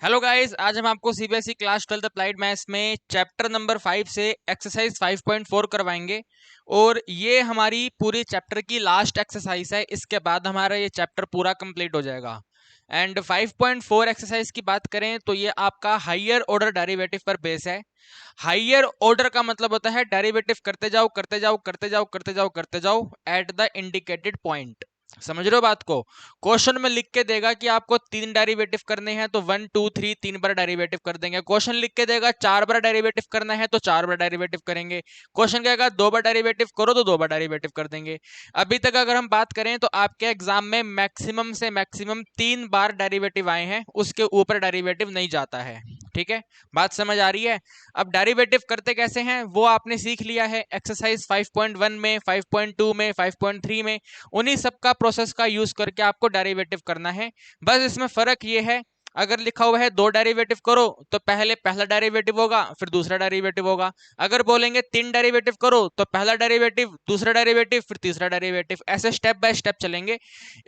Hello guys, आज हम आपको सीबीएसई क्लास 12 अप्लाइड मैथ्स में चैप्टर नंबर 5 से एक्सरसाइज 5.4 करवाएंगे। और ये हमारी पूरी चैप्टर की लास्ट एक्सरसाइज है। इसके बाद हमारा ये चैप्टर पूरा कंप्लीट हो जाएगा। एंड 5.4 एक्सरसाइज की बात करें तो ये आपका हायर ऑर्डर डेरिवेटिव पर बेस है। हायर ऑर्डर का मतलब होता है डेरिवेटिव करते जाओ करते जाओ करते जाओ करते जाओ करते जाओ एट द इंडिकेटेड पॉइंट। समझ रहे हो बात को? क्वेश्चन में लिख के देगा कि आपको 3 डेरिवेटिव करने हैं तो 1 2 3 3 बार डेरिवेटिव कर देंगे। क्वेश्चन लिख के देगा 4 बार डेरिवेटिव करना है तो 4 बार डेरिवेटिव करेंगे। क्वेश्चन कहेगा 2 बार डेरिवेटिव करो तो 2 बार डेरिवेटिव कर देंगे। अभी तक अगर हम बात करें तो आपके एग्जाम में मैक्सिमम से मैक्सिमम 3 बार डेरिवेटिव आए हैं, उसके ऊपर डेरिवेटिव नहीं जाता है। ठीक है, बात समझ आ रही है? अब डेरिवेटिव करते कैसे हैं वो आपने सीख लिया है एक्सरसाइज 5.1 में, 5.2 में, 5.3 में। उन्हीं सब का प्रोसेस का यूज करके आपको डेरिवेटिव करना है। बस इसमें फर्क ये है, अगर लिखा हुआ है 2 डेरिवेटिव करो तो पहले पहला डेरिवेटिव होगा फिर दूसरा डेरिवेटिव होगा। अगर बोलेंगे 3 डेरिवेटिव करो तो पहला डेरिवेटिव, दूसरा डेरिवेटिव, फिर तीसरा डेरिवेटिव, ऐसे स्टेप बाय स्टेप चलेंगे।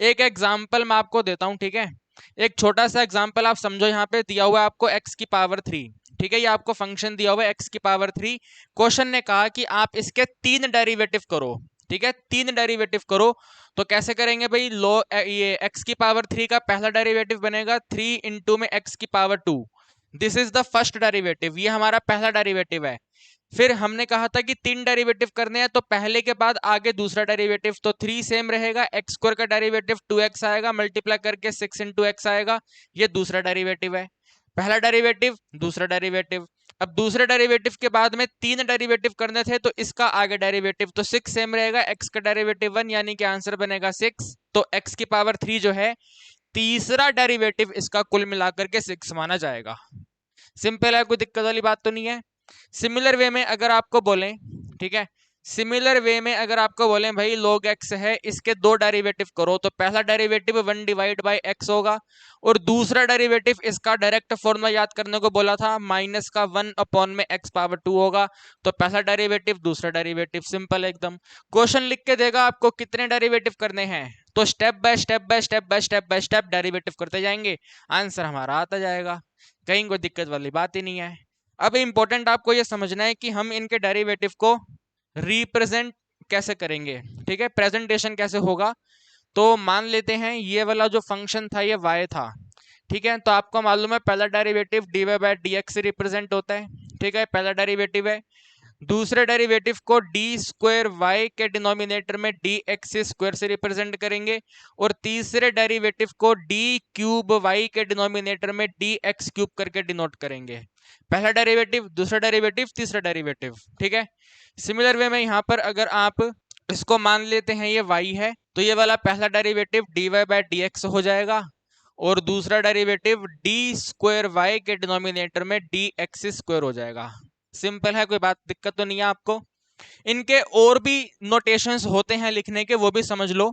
एक एग्जाम्पल मैं आपको देता हूं, ठीक है? एक छोटा सा एग्जाम्पल आप समझो। यहाँ पे दिया हुआ है आपको x⁻3। ठीक है, ये आपको फंक्शन दिया हुआ है x⁻3। क्वेश्चन ने कहा कि आप इसके 3 डेरिवेटिव करो। ठीक है, 3 डेरिवेटिव करो। तो कैसे करेंगे भाई? ये x⁻3 का पहला डेरिवेटिव बनेगा 3 इंटू में x⁻2। This is the first derivative, ये हमारा पहला डेरिवेटिव है। फिर हमने कहा था कि 3 डेरिवेटिव करने हैं तो पहले के बाद आगे दूसरा डेरिवेटिव, तो 3 सेम रहेगा। x² का डेरिवेटिव 2x आएगा, मल्टीप्लाई करके 6 इंटू एक्स आएगा। ये दूसरा डेरिवेटिव है। पहला डेरिवेटिव, दूसरा डेरिवेटिव। अब दूसरे डेरिवेटिव के बाद में 3 डेरिवेटिव करने थे तो इसका आगे डेरिवेटिव तो 6 सेम रहेगा। x का डेरिवेटिव 1 यानी कि आंसर बनेगा 6। तो x⁻3 जो है तीसरा डेरिवेटिव इसका कुल मिलाकर के 6 माना जाएगा। सिंपल है, कोई दिक्कत वाली बात तो नहीं है। सिमिलर वे में अगर आपको बोलें, ठीक है, सिमिलर वे में अगर आपको बोलें भाई log x है, इसके 2 डेरिवेटिव करो तो पहला डेरिवेटिव 1 डिवाइड बाई एक्स होगा और दूसरा डेरिवेटिव इसका डायरेक्ट फॉर्मूला याद करने को बोला था, माइनस का 1/x⁻2 होगा। तो पहला डेरिवेटिव, दूसरा डेरिवेटिव, सिंपल एकदम। क्वेश्चन लिख के देगा आपको कितने डेरिवेटिव करने हैं, तो step by step by step by step by step derivative करते जाएंगे, आंसर हमारा आता जाएगा। कहीं कोई दिक्कत वाली बात ही नहीं है। अब इंपॉर्टेंट आपको यह समझना है कि हम इनके डेरिवेटिव को रिप्रेजेंट कैसे करेंगे। ठीक है, प्रेजेंटेशन कैसे होगा। तो मान लेते हैं ये वाला जो फंक्शन था ये y था। ठीक है, तो आपको मालूम है पहला डेरिवेटिव dy/dx से रिप्रेजेंट होता है। ठीक है, पहला डेरिवेटिव है। दूसरे डेरिवेटिव को d² y के डिनोमिनेटर में dx² से रिप्रेजेंट करेंगे और तीसरे डेरिवेटिव को d³ y के डिनोमिनेटर में dx³ करके डिनोट करेंगे। पहला डेरिवेटिव, दूसरा डेरिवेटिव, तीसरा डेरिवेटिव। ठीक है, सिमिलर वे में यहाँ पर अगर आप इसको मान लेते हैं ये y है तो ये वाला पहला डेरिवेटिव dy/dx हो जाएगा और दूसरा डेरिवेटिव d² y के डिनोमिनेटर में dx² हो जाएगा। सिंपल है, कोई बात दिक्कत तो नहीं है आपको? इनके और भी नोटेशंस होते हैं लिखने के, वो भी समझ लो।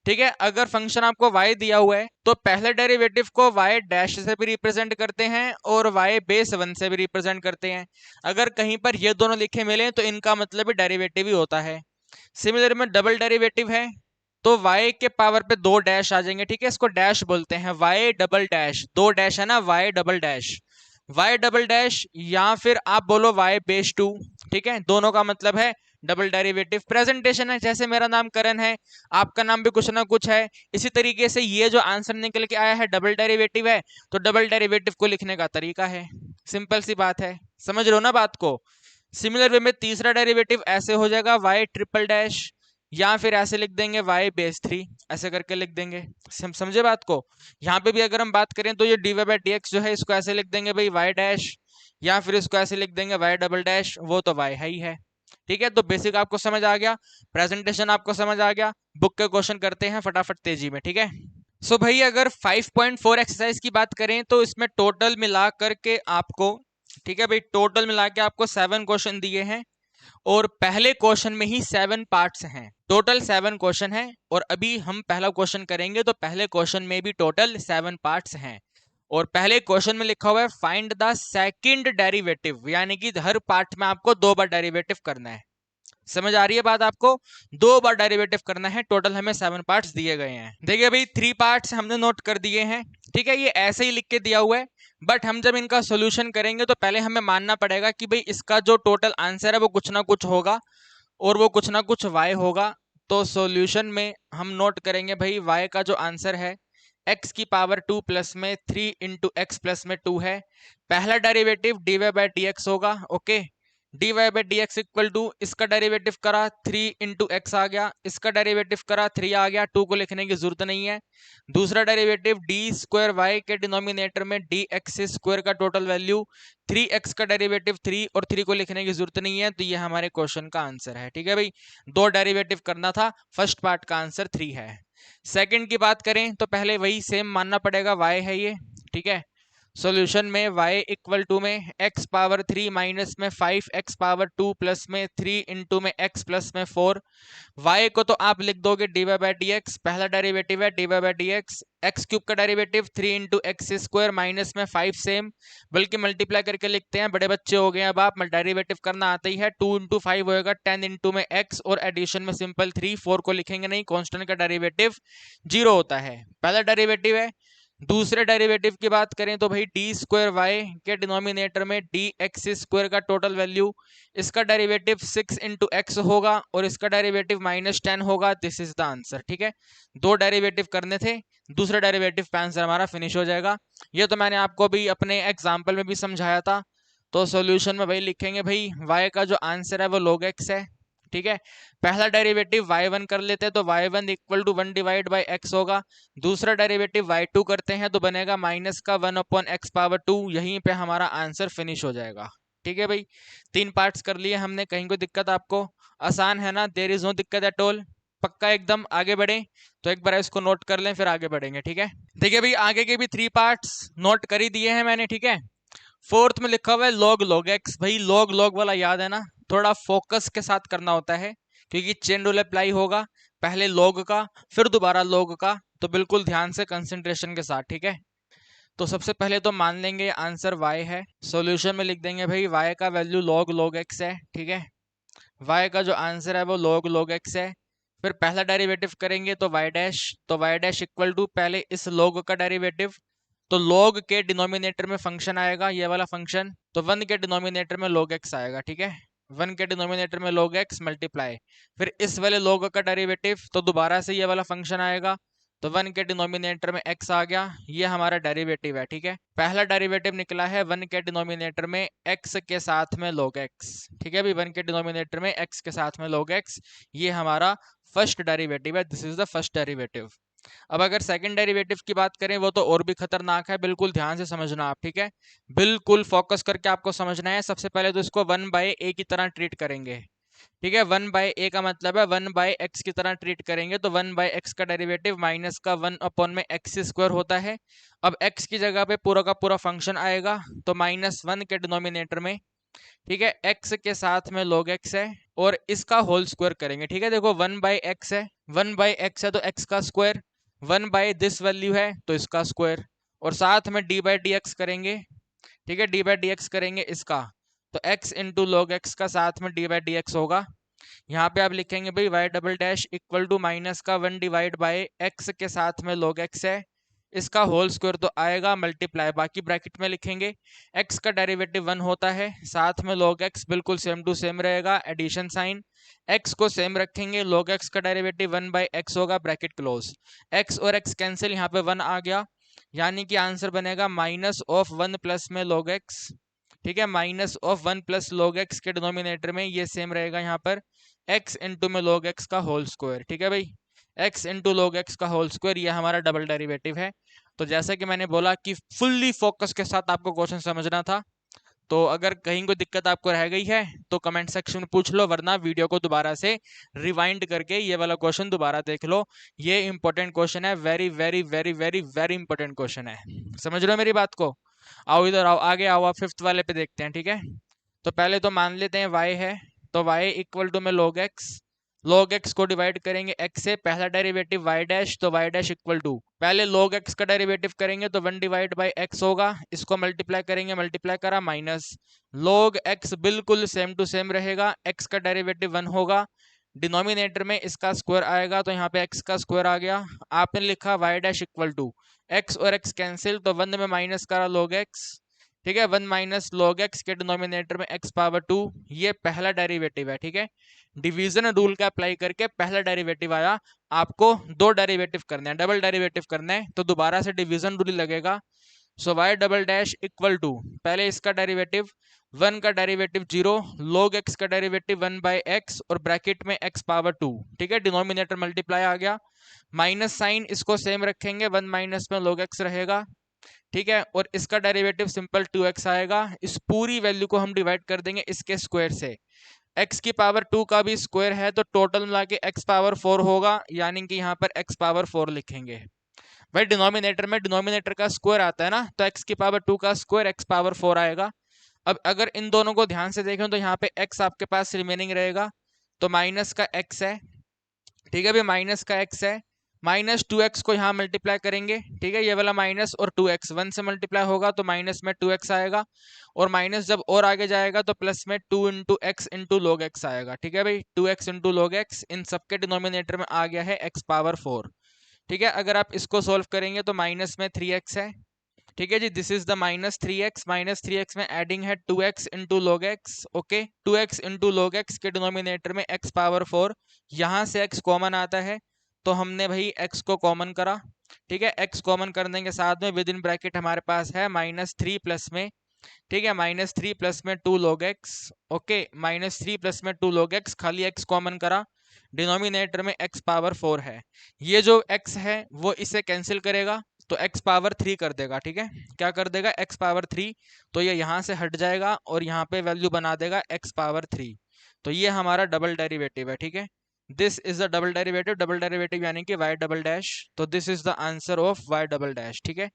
ठीक है, अगर फंक्शन आपको y दिया हुआ है तो पहले डेरिवेटिव को y डैश से भी रिप्रेजेंट करते हैं और y बेस 1 से भी रिप्रेजेंट करते हैं। अगर कहीं पर ये दोनों लिखे मिले तो इनका मतलब भी डेरिवेटिव ही होता है। सिमिलर में डबल डेरिवेटिव है तो y के पावर पे 2 डैश आ जाएंगे। ठीक है, इसको डैश बोलते हैं, y डबल डैश, 2 डैश है ना, y double dash, y double dash, या फिर आप बोलो y बेस 2। ठीक है, दोनों का मतलब है डबल डेरिवेटिव। प्रेजेंटेशन है, जैसे मेरा नाम करण है, आपका नाम भी कुछ ना कुछ है, इसी तरीके से ये जो आंसर निकल के आया है डबल डेरिवेटिव है, तो डबल डेरिवेटिव को लिखने का तरीका है। सिंपल सी बात है, समझ रहे हो ना बात को? सिमिलर वे में तीसरा डेरिवेटिव ऐसे हो जाएगा y ट्रिपल डैश, या फिर ऐसे लिख देंगे y बेस 3, ऐसे करके लिख देंगे। समझे बात को? यहाँ पे भी अगर हम बात करें तो ये dy/dx जो है इसको ऐसे लिख देंगे भाई y डैश, या फिर इसको ऐसे लिख देंगे y डबल डैश, वो तो y है ही है। ठीक है, तो बेसिक आपको समझ आ गया, प्रेजेंटेशन आपको समझ आ गया। बुक के क्वेश्चन करते हैं फटाफट तेजी में। ठीक है, सो भाई अगर 5.4 एक्सरसाइज की बात करें तो इसमें टोटल मिला करके आपको, ठीक है भाई, टोटल मिला के आपको 7 क्वेश्चन दिए हैं और पहले क्वेश्चन में ही 7 पार्ट्स हैं। टोटल 7 क्वेश्चन हैं और अभी हम पहला क्वेश्चन करेंगे तो पहले क्वेश्चन में भी टोटल 7 पार्ट्स हैं। और पहले क्वेश्चन में लिखा हुआ है फाइंड द सेकंड डेरिवेटिव, यानी कि हर पार्ट में आपको 2 बार डेरिवेटिव करना है। समझ आ रही है बात आपको? 2 बार डेरिवेटिव करना है। टोटल हमें 7 पार्ट्स दिए गए हैं। देखिए भाई 3 पार्ट्स हमने नोट कर दिए हैं। ठीक है, ये ऐसे ही लिख के दिया हुआ है, बट हम जब इनका सोल्यूशन करेंगे तो पहले हमें मानना पड़ेगा कि भाई इसका जो टोटल आंसर है वो कुछ ना कुछ होगा और वो कुछ ना कुछ y होगा। तो सॉल्यूशन में हम नोट करेंगे भाई y का जो आंसर है x की पावर 2 प्लस में 3 इंटू एक्स प्लस में 2 है। पहला derivative dy by D x होगा। Okay, dy by D x equal to इसका डेरिवेटिव करा 3 इंटू एक्स आ गया, इसका डेरिवेटिव करा 3 आ गया, 2 को लिखने की जरूरत नहीं है। दूसरा डेरिवेटिव डी स्क्वायर वाई के डिनोमिनेटर में डी एक्स स्क्वायर का टोटल वैल्यू 3x का डेरिवेटिव 3 और 3 को लिखने की जरूरत नहीं है। तो ये हमारे क्वेश्चन का आंसर है। ठीक है भाई, दो डेरिवेटिव करना था, फर्स्ट पार्ट का आंसर 3 है। सेकंड की बात करें तो पहले वही सेम मानना पड़ेगा, y है ये। ठीक है, सॉल्यूशन में y इक्वल टू में x पावर 3 माइनस में 5x पावर 2 प्लस में 3 इंटू में x प्लस में 4। y को तो आप लिख दोगे dy बाई डी एक्स, पहला डेरिवेटिव है dy by D x, x cube का derivative 3 into x square minus में 5 सेम, बल्कि मल्टीप्लाई करके लिखते हैं, बड़े बच्चे हो गए अब आप, डेरिवेटिव करना आता ही है। 2 इंटू 5 होएगा 10 इंटू में x और एडिशन में सिंपल 3, 4 को लिखेंगे नहीं, कांस्टेंट का डेरिवेटिव 0 होता है, पहला डेरिवेटिव है। दूसरे डेरिवेटिव की बात करें तो भाई डी स्क्वायर वाई के डिनोमिनेटर में डी एक्स स्क्वायर का टोटल वैल्यू, इसका डेरिवेटिव 6 इंटू एक्स होगा और इसका डेरिवेटिव -10 होगा। This is the answer. ठीक है, दो डेरिवेटिव करने थे, दूसरा डेरिवेटिव पे आंसर हमारा फिनिश हो जाएगा। ये तो मैंने आपको भी अपने एग्जाम्पल में भी समझाया था। तो सॉल्यूशन में भाई लिखेंगे भाई y का जो आंसर है वो log x है। ठीक है, पहला डेरिवेटिव y1 कर लेते हैं तो y1 equal to 1 divide by x होगा। दूसरा डेरिवेटिव y2 करते हैं तो बनेगा माइनस का 1 अपॉन एक्स पावर 2। यहीं पे हमारा आंसर फिनिश हो जाएगा। ठीक है भाई, 3 पार्ट्स कर लिए हमने, कहीं कोई दिक्कत आपको? आसान है ना, देयर इज नो दिक्कत एट ऑल, पक्का एकदम। आगे बढ़े तो एक बार इसको नोट कर लें फिर आगे बढ़ेंगे। ठीक है, देखिए भाई आगे के भी 3 पार्ट्स नोट कर ही दिए हैं मैंने। ठीक है, फोर्थ में लिखा हुआ है log x। भाई log वाला याद है ना, थोड़ा फोकस के साथ करना होता है क्योंकि चेन रूल अप्लाई होगा, पहले log का फिर दोबारा log का, तो बिल्कुल ध्यान से कंसंट्रेशन के साथ। ठीक है, तो सबसे पहले तो मान लेंगे आंसर y है। सॉल्यूशन में लिख देंगे भाई y का वैल्यू log x है। ठीक है, y का जो आंसर है वो log x है। फिर पहला डेरिवेटिव करेंगे तो y डैश, तो y डैश इक्वल टू पहले इस log का डेरिवेटिव, तो log के डिनोमिनेटर में फंक्शन आएगा ये वाला फंक्शन, तो 1 के डिनोमिनेटर में log x आएगा। ठीक है, 1 के डिनोमिनेटर में log x मल्टीप्लाई, फिर इस वाले log का डेरिवेटिव, तो दोबारा से ये वाला फंक्शन आएगा, तो 1 के डिनोमिनेटर में x आ गया, ये हमारा डेरिवेटिव है। ठीक है, पहला डेरिवेटिव निकला है 1 के डिनोमिनेटर में x के साथ में log x। ठीक है भाई, 1 के डिनोमिनेटर में x के साथ में log x, ये हमारा फर्स्ट डेरिवेटिव है। This is the first derivative. अब अगर सेकंड डेरिवेटिव की बात करें वो तो और भी खतरनाक है, बिल्कुल ध्यान से समझना आप। ठीक है, बिल्कुल फोकस करके आपको समझना है। सबसे पहले तो इसको 1 बाय ए की तरह ट्रीट करेंगे। ठीक है, 1 बाय ए का मतलब है 1 बाय एक्स की तरह ट्रीट करेंगे, तो 1 बाय एक्स का डेरिवेटिव माइनस का 1 अपॉन में एक्स स्क्वायर होता है। अब एक्स की जगह पे पूरा का पूरा फंक्शन आएगा, तो -1 के डिनोमिनेटर में, ठीक है, एक्स के साथ में log x है और इसका होल स्क्वायर करेंगे। ठीक है, देखो 1 बाय एक्स है, 1 बाय एक्स है तो एक्स का स्क्वायर, 1 बाय दिस वैल्यू है तो इसका स्क्वायर, और साथ में डी बाई डी एक्स करेंगे। ठीक है, डी बाई डी एक्स करेंगे इसका, तो x इंटू लॉग एक्स का साथ में डी बाई डी एक्स होगा। यहाँ पे आप लिखेंगे भाई y double dash equal to minus का 1 डिवाइड बाय x के साथ में log x है, इसका होल स्क्वायर तो आएगा मल्टीप्लाई, बाकी ब्रैकेट में लिखेंगे x का डेरिवेटिव 1 होता है, साथ में log x बिल्कुल सेम टू सेम रहेगा, एडिशन साइन, x को सेम रखेंगे, log x का डेरिवेटिव 1 बाई एक्स होगा, ब्रैकेट क्लोज, x और x कैंसिल, यहाँ पे 1 आ गया, यानी कि आंसर बनेगा माइनस ऑफ 1 प्लस में log x। ठीक है, minus of 1 plus log x के डिनोमिनेटर में ये सेम रहेगा यहाँ पर x इंटू में log x का होल स्क्वायर। ठीक है भाई, x इंटू log x का होल स्क्वायर, ये हमारा डबल डेरिवेटिव है। तो जैसा कि मैंने बोला कि फुल्ली फोकस के साथ आपको क्वेश्चन समझना था, तो अगर कहीं कोई दिक्कत आपको रह गई है तो कमेंट सेक्शन में पूछ लो, वरना वीडियो को दोबारा से रिवाइंड करके ये वाला क्वेश्चन दोबारा देख लो। ये इंपॉर्टेंट क्वेश्चन है, very very very very very important question है। समझ रहे हो मेरी बात को? आओ इधर आओ, आगे आओ, आप 5th वाले पे देखते हैं। ठीक है, तो पहले तो मान लेते हैं y है, तो y इक्वल टू में log x को डिवाइड करेंगे x से, पहला डेरिवेटिव y डैश, तो y डैश इक्वल टू पहले log x का डेरिवेटिव करेंगे तो 1 डिवाइड बाई x होगा, इसको मल्टीप्लाई करेंगे, मल्टीप्लाई करा माइनस log x बिल्कुल सेम टू सेम रहेगा, x का डेरिवेटिव 1 होगा, डिनोमिनेटर में इसका स्क्वायर आएगा तो यहाँ पे एक्स का स्क्वायर आ गया। आपने लिखा Y dash equal to X और एक्स कैंसिल, तो 1 में माइनस करा log x, ठीक है, 1 माइनस log x के डिनोमिनेटर में x पावर 2, ये पहला डेरिवेटिव है, ठीक है। डिवीजन रूल का अप्लाई करके पहला डेरिवेटिव आया, आपको दो डेरिवेटिव करने हैं, डबल डेरिवेटिव करना है, तो दोबारा से डिवीजन रूल लगेगा। So y double dash equal to, पहले इसका डेरिवेटिव 1 का डेरिवेटिव 0, log x का डेरिवेटिव 1 बाई एक्स और ब्रैकेट में x पावर 2, ठीक है, डिनोमिनेटर मल्टीप्लाई आ गया। माइनस साइन इसको सेम रखेंगे, 1 माइनस में log x रहेगा, ठीक है, और इसका डेरिवेटिव सिंपल 2x आएगा। इस पूरी वैल्यू को हम डिवाइड कर देंगे इसके स्क्वायर से, x की पावर 2 का भी स्क्वायर है तो टोटल मिला के x पावर 4 होगा, यानी कि यहाँ पर x पावर 4 लिखेंगे। भाई डिनोमिनेटर में डिनोमिनेटर का स्क्वायर आता है ना, तो x की पावर 2 का स्क्वायर x पावर 4 आएगा। अब अगर इन दोनों को ध्यान से देखें तो यहाँ पे x आपके पास रिमेनिंग रहेगा, तो माइनस का x है, ठीक है भाई, माइनस का x है, माइनस 2x को यहाँ मल्टीप्लाई करेंगे, ठीक है, ये वाला माइनस और 2x 1 से मल्टीप्लाई होगा तो माइनस में 2x आएगा, और माइनस जब और आगे जाएगा तो प्लस में 2 into x into log x आएगा, ठीक है भाई, 2x इंटू लॉग एक्स, इन सबके डिनोमिनेटर में आ गया है x पावर 4, ठीक है। अगर आप इसको सोल्व करेंगे तो माइनस में 3x है, ठीक है जी, this is the minus three x में एडिंग है 2x into log x, okay, 2x into log x के डिनोमिनेटर में x पावर 4, यहाँ से x कॉमन आता है तो हमने भाई x को कॉमन करा, ठीक है, x कॉमन करने के साथ में विद इन ब्रैकेट हमारे पास है -3 प्लस में, ठीक है, -3 प्लस में 2 log x, ओके, -3 प्लस में 2 log x, खाली x कॉमन करा, डिनोमिनेटर में x पावर 4 है, ये जो x है वो इसे कैंसिल करेगा तो x पावर 3 कर देगा, ठीक है, क्या कर देगा x पावर 3, तो ये यहाँ से हट जाएगा और यहाँ पे वैल्यू बना देगा x पावर 3, तो ये हमारा डबल डेरिवेटिव है, ठीक है, this is the double derivative यानी कि y डबल डैश, तो this is the answer of y double dash, ठीक है,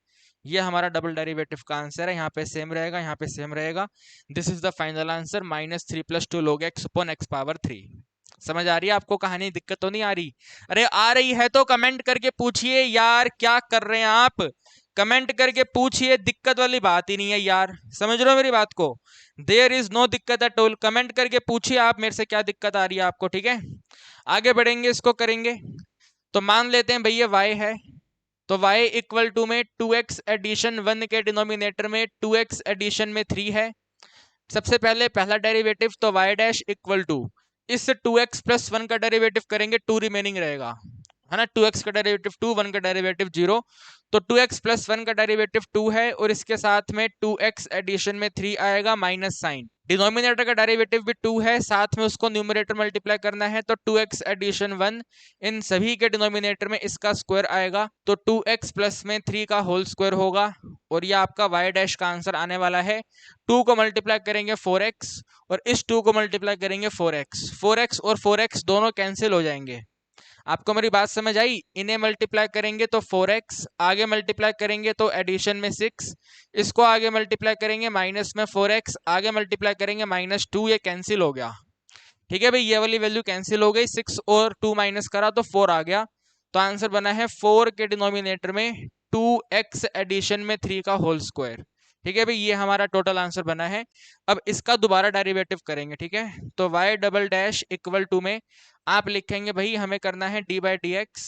ये हमारा डबल डेरिवेटिव का आंसर है, यहाँ पे सेम रहेगा, यहाँ पे सेम रहेगा, this is the final answer -3 + 2 log x upon x power 3। समझ आ रही है आपको कहानी, दिक्कत तो नहीं आ रही? अरे आ रही है तो कमेंट करके पूछिए यार, क्या कर रहे हैं आप, कमेंट करके पूछिए, दिक्कत वाली बात ही नहीं है यार, समझ रहे हो मेरी बात को, देयर इज नो दिक्कत एट ऑल, कमेंट करके पूछिए आप मेरे से क्या दिक्कत आ रही है आपको, ठीक है। आगे बढ़ेंगे, इसको करेंगे, तो मान लेते हैं भैया y है, तो y इक्वल टू में 2x एडिशन 1 के डिनोमिनेटर में 2x एडिशन में 3 है। सबसे पहले पहला डेरिवेटिव तो y डैश इक्वल टू, इस 2x प्लस 1 का डेरिवेटिव करेंगे, 2 रिमेनिंग रहेगा, है ना, 2x का डेरिवेटिव 2, 1 का डेरिवेटिव 0, तो 2x प्लस 1 का डेरिवेटिव 2 है और इसके साथ में 2x एडिशन में 3 आएगा माइनस साइन, डिनोमिनेटर का डेरिवेटिव भी 2 है, साथ में उसको न्यूमरेटर मल्टीप्लाई करना है तो 2x एडिशन 1, इन सभी के डिनोमिनेटर में इसका स्क्वायर आएगा तो 2x प्लस में 3 का होल स्क्वायर होगा, और ये आपका y डैश का आंसर आने वाला है। 2 को मल्टीप्लाई करेंगे 4x और इस 2 को मल्टीप्लाई करेंगे 4x, 4x और 4x दोनों कैंसिल हो जाएंगे, आपको मेरी बात समझ आई, इन्हें मल्टीप्लाई करेंगे तो 4x, आगे मल्टीप्लाई करेंगे तो एडिशन में 6, इसको आगे मल्टीप्लाई करेंगे माइनस में 4x, आगे मल्टीप्लाई करेंगे -2, ये कैंसिल हो गया, ठीक है भाई, ये वाली वैल्यू कैंसिल हो गई, 6 और 2 माइनस करा तो 4 आ गया, तो आंसर बना है 4 के डिनोमिनेटर में 2x एडिशन में 3 का होल स्क्वायर, ठीक है भाई, ये हमारा टोटल आंसर बना है। अब इसका दोबारा डेरिवेटिव करेंगे, ठीक है, तो y double dash equal to में आप लिखेंगे भाई हमें करना है d बाई डी एक्स,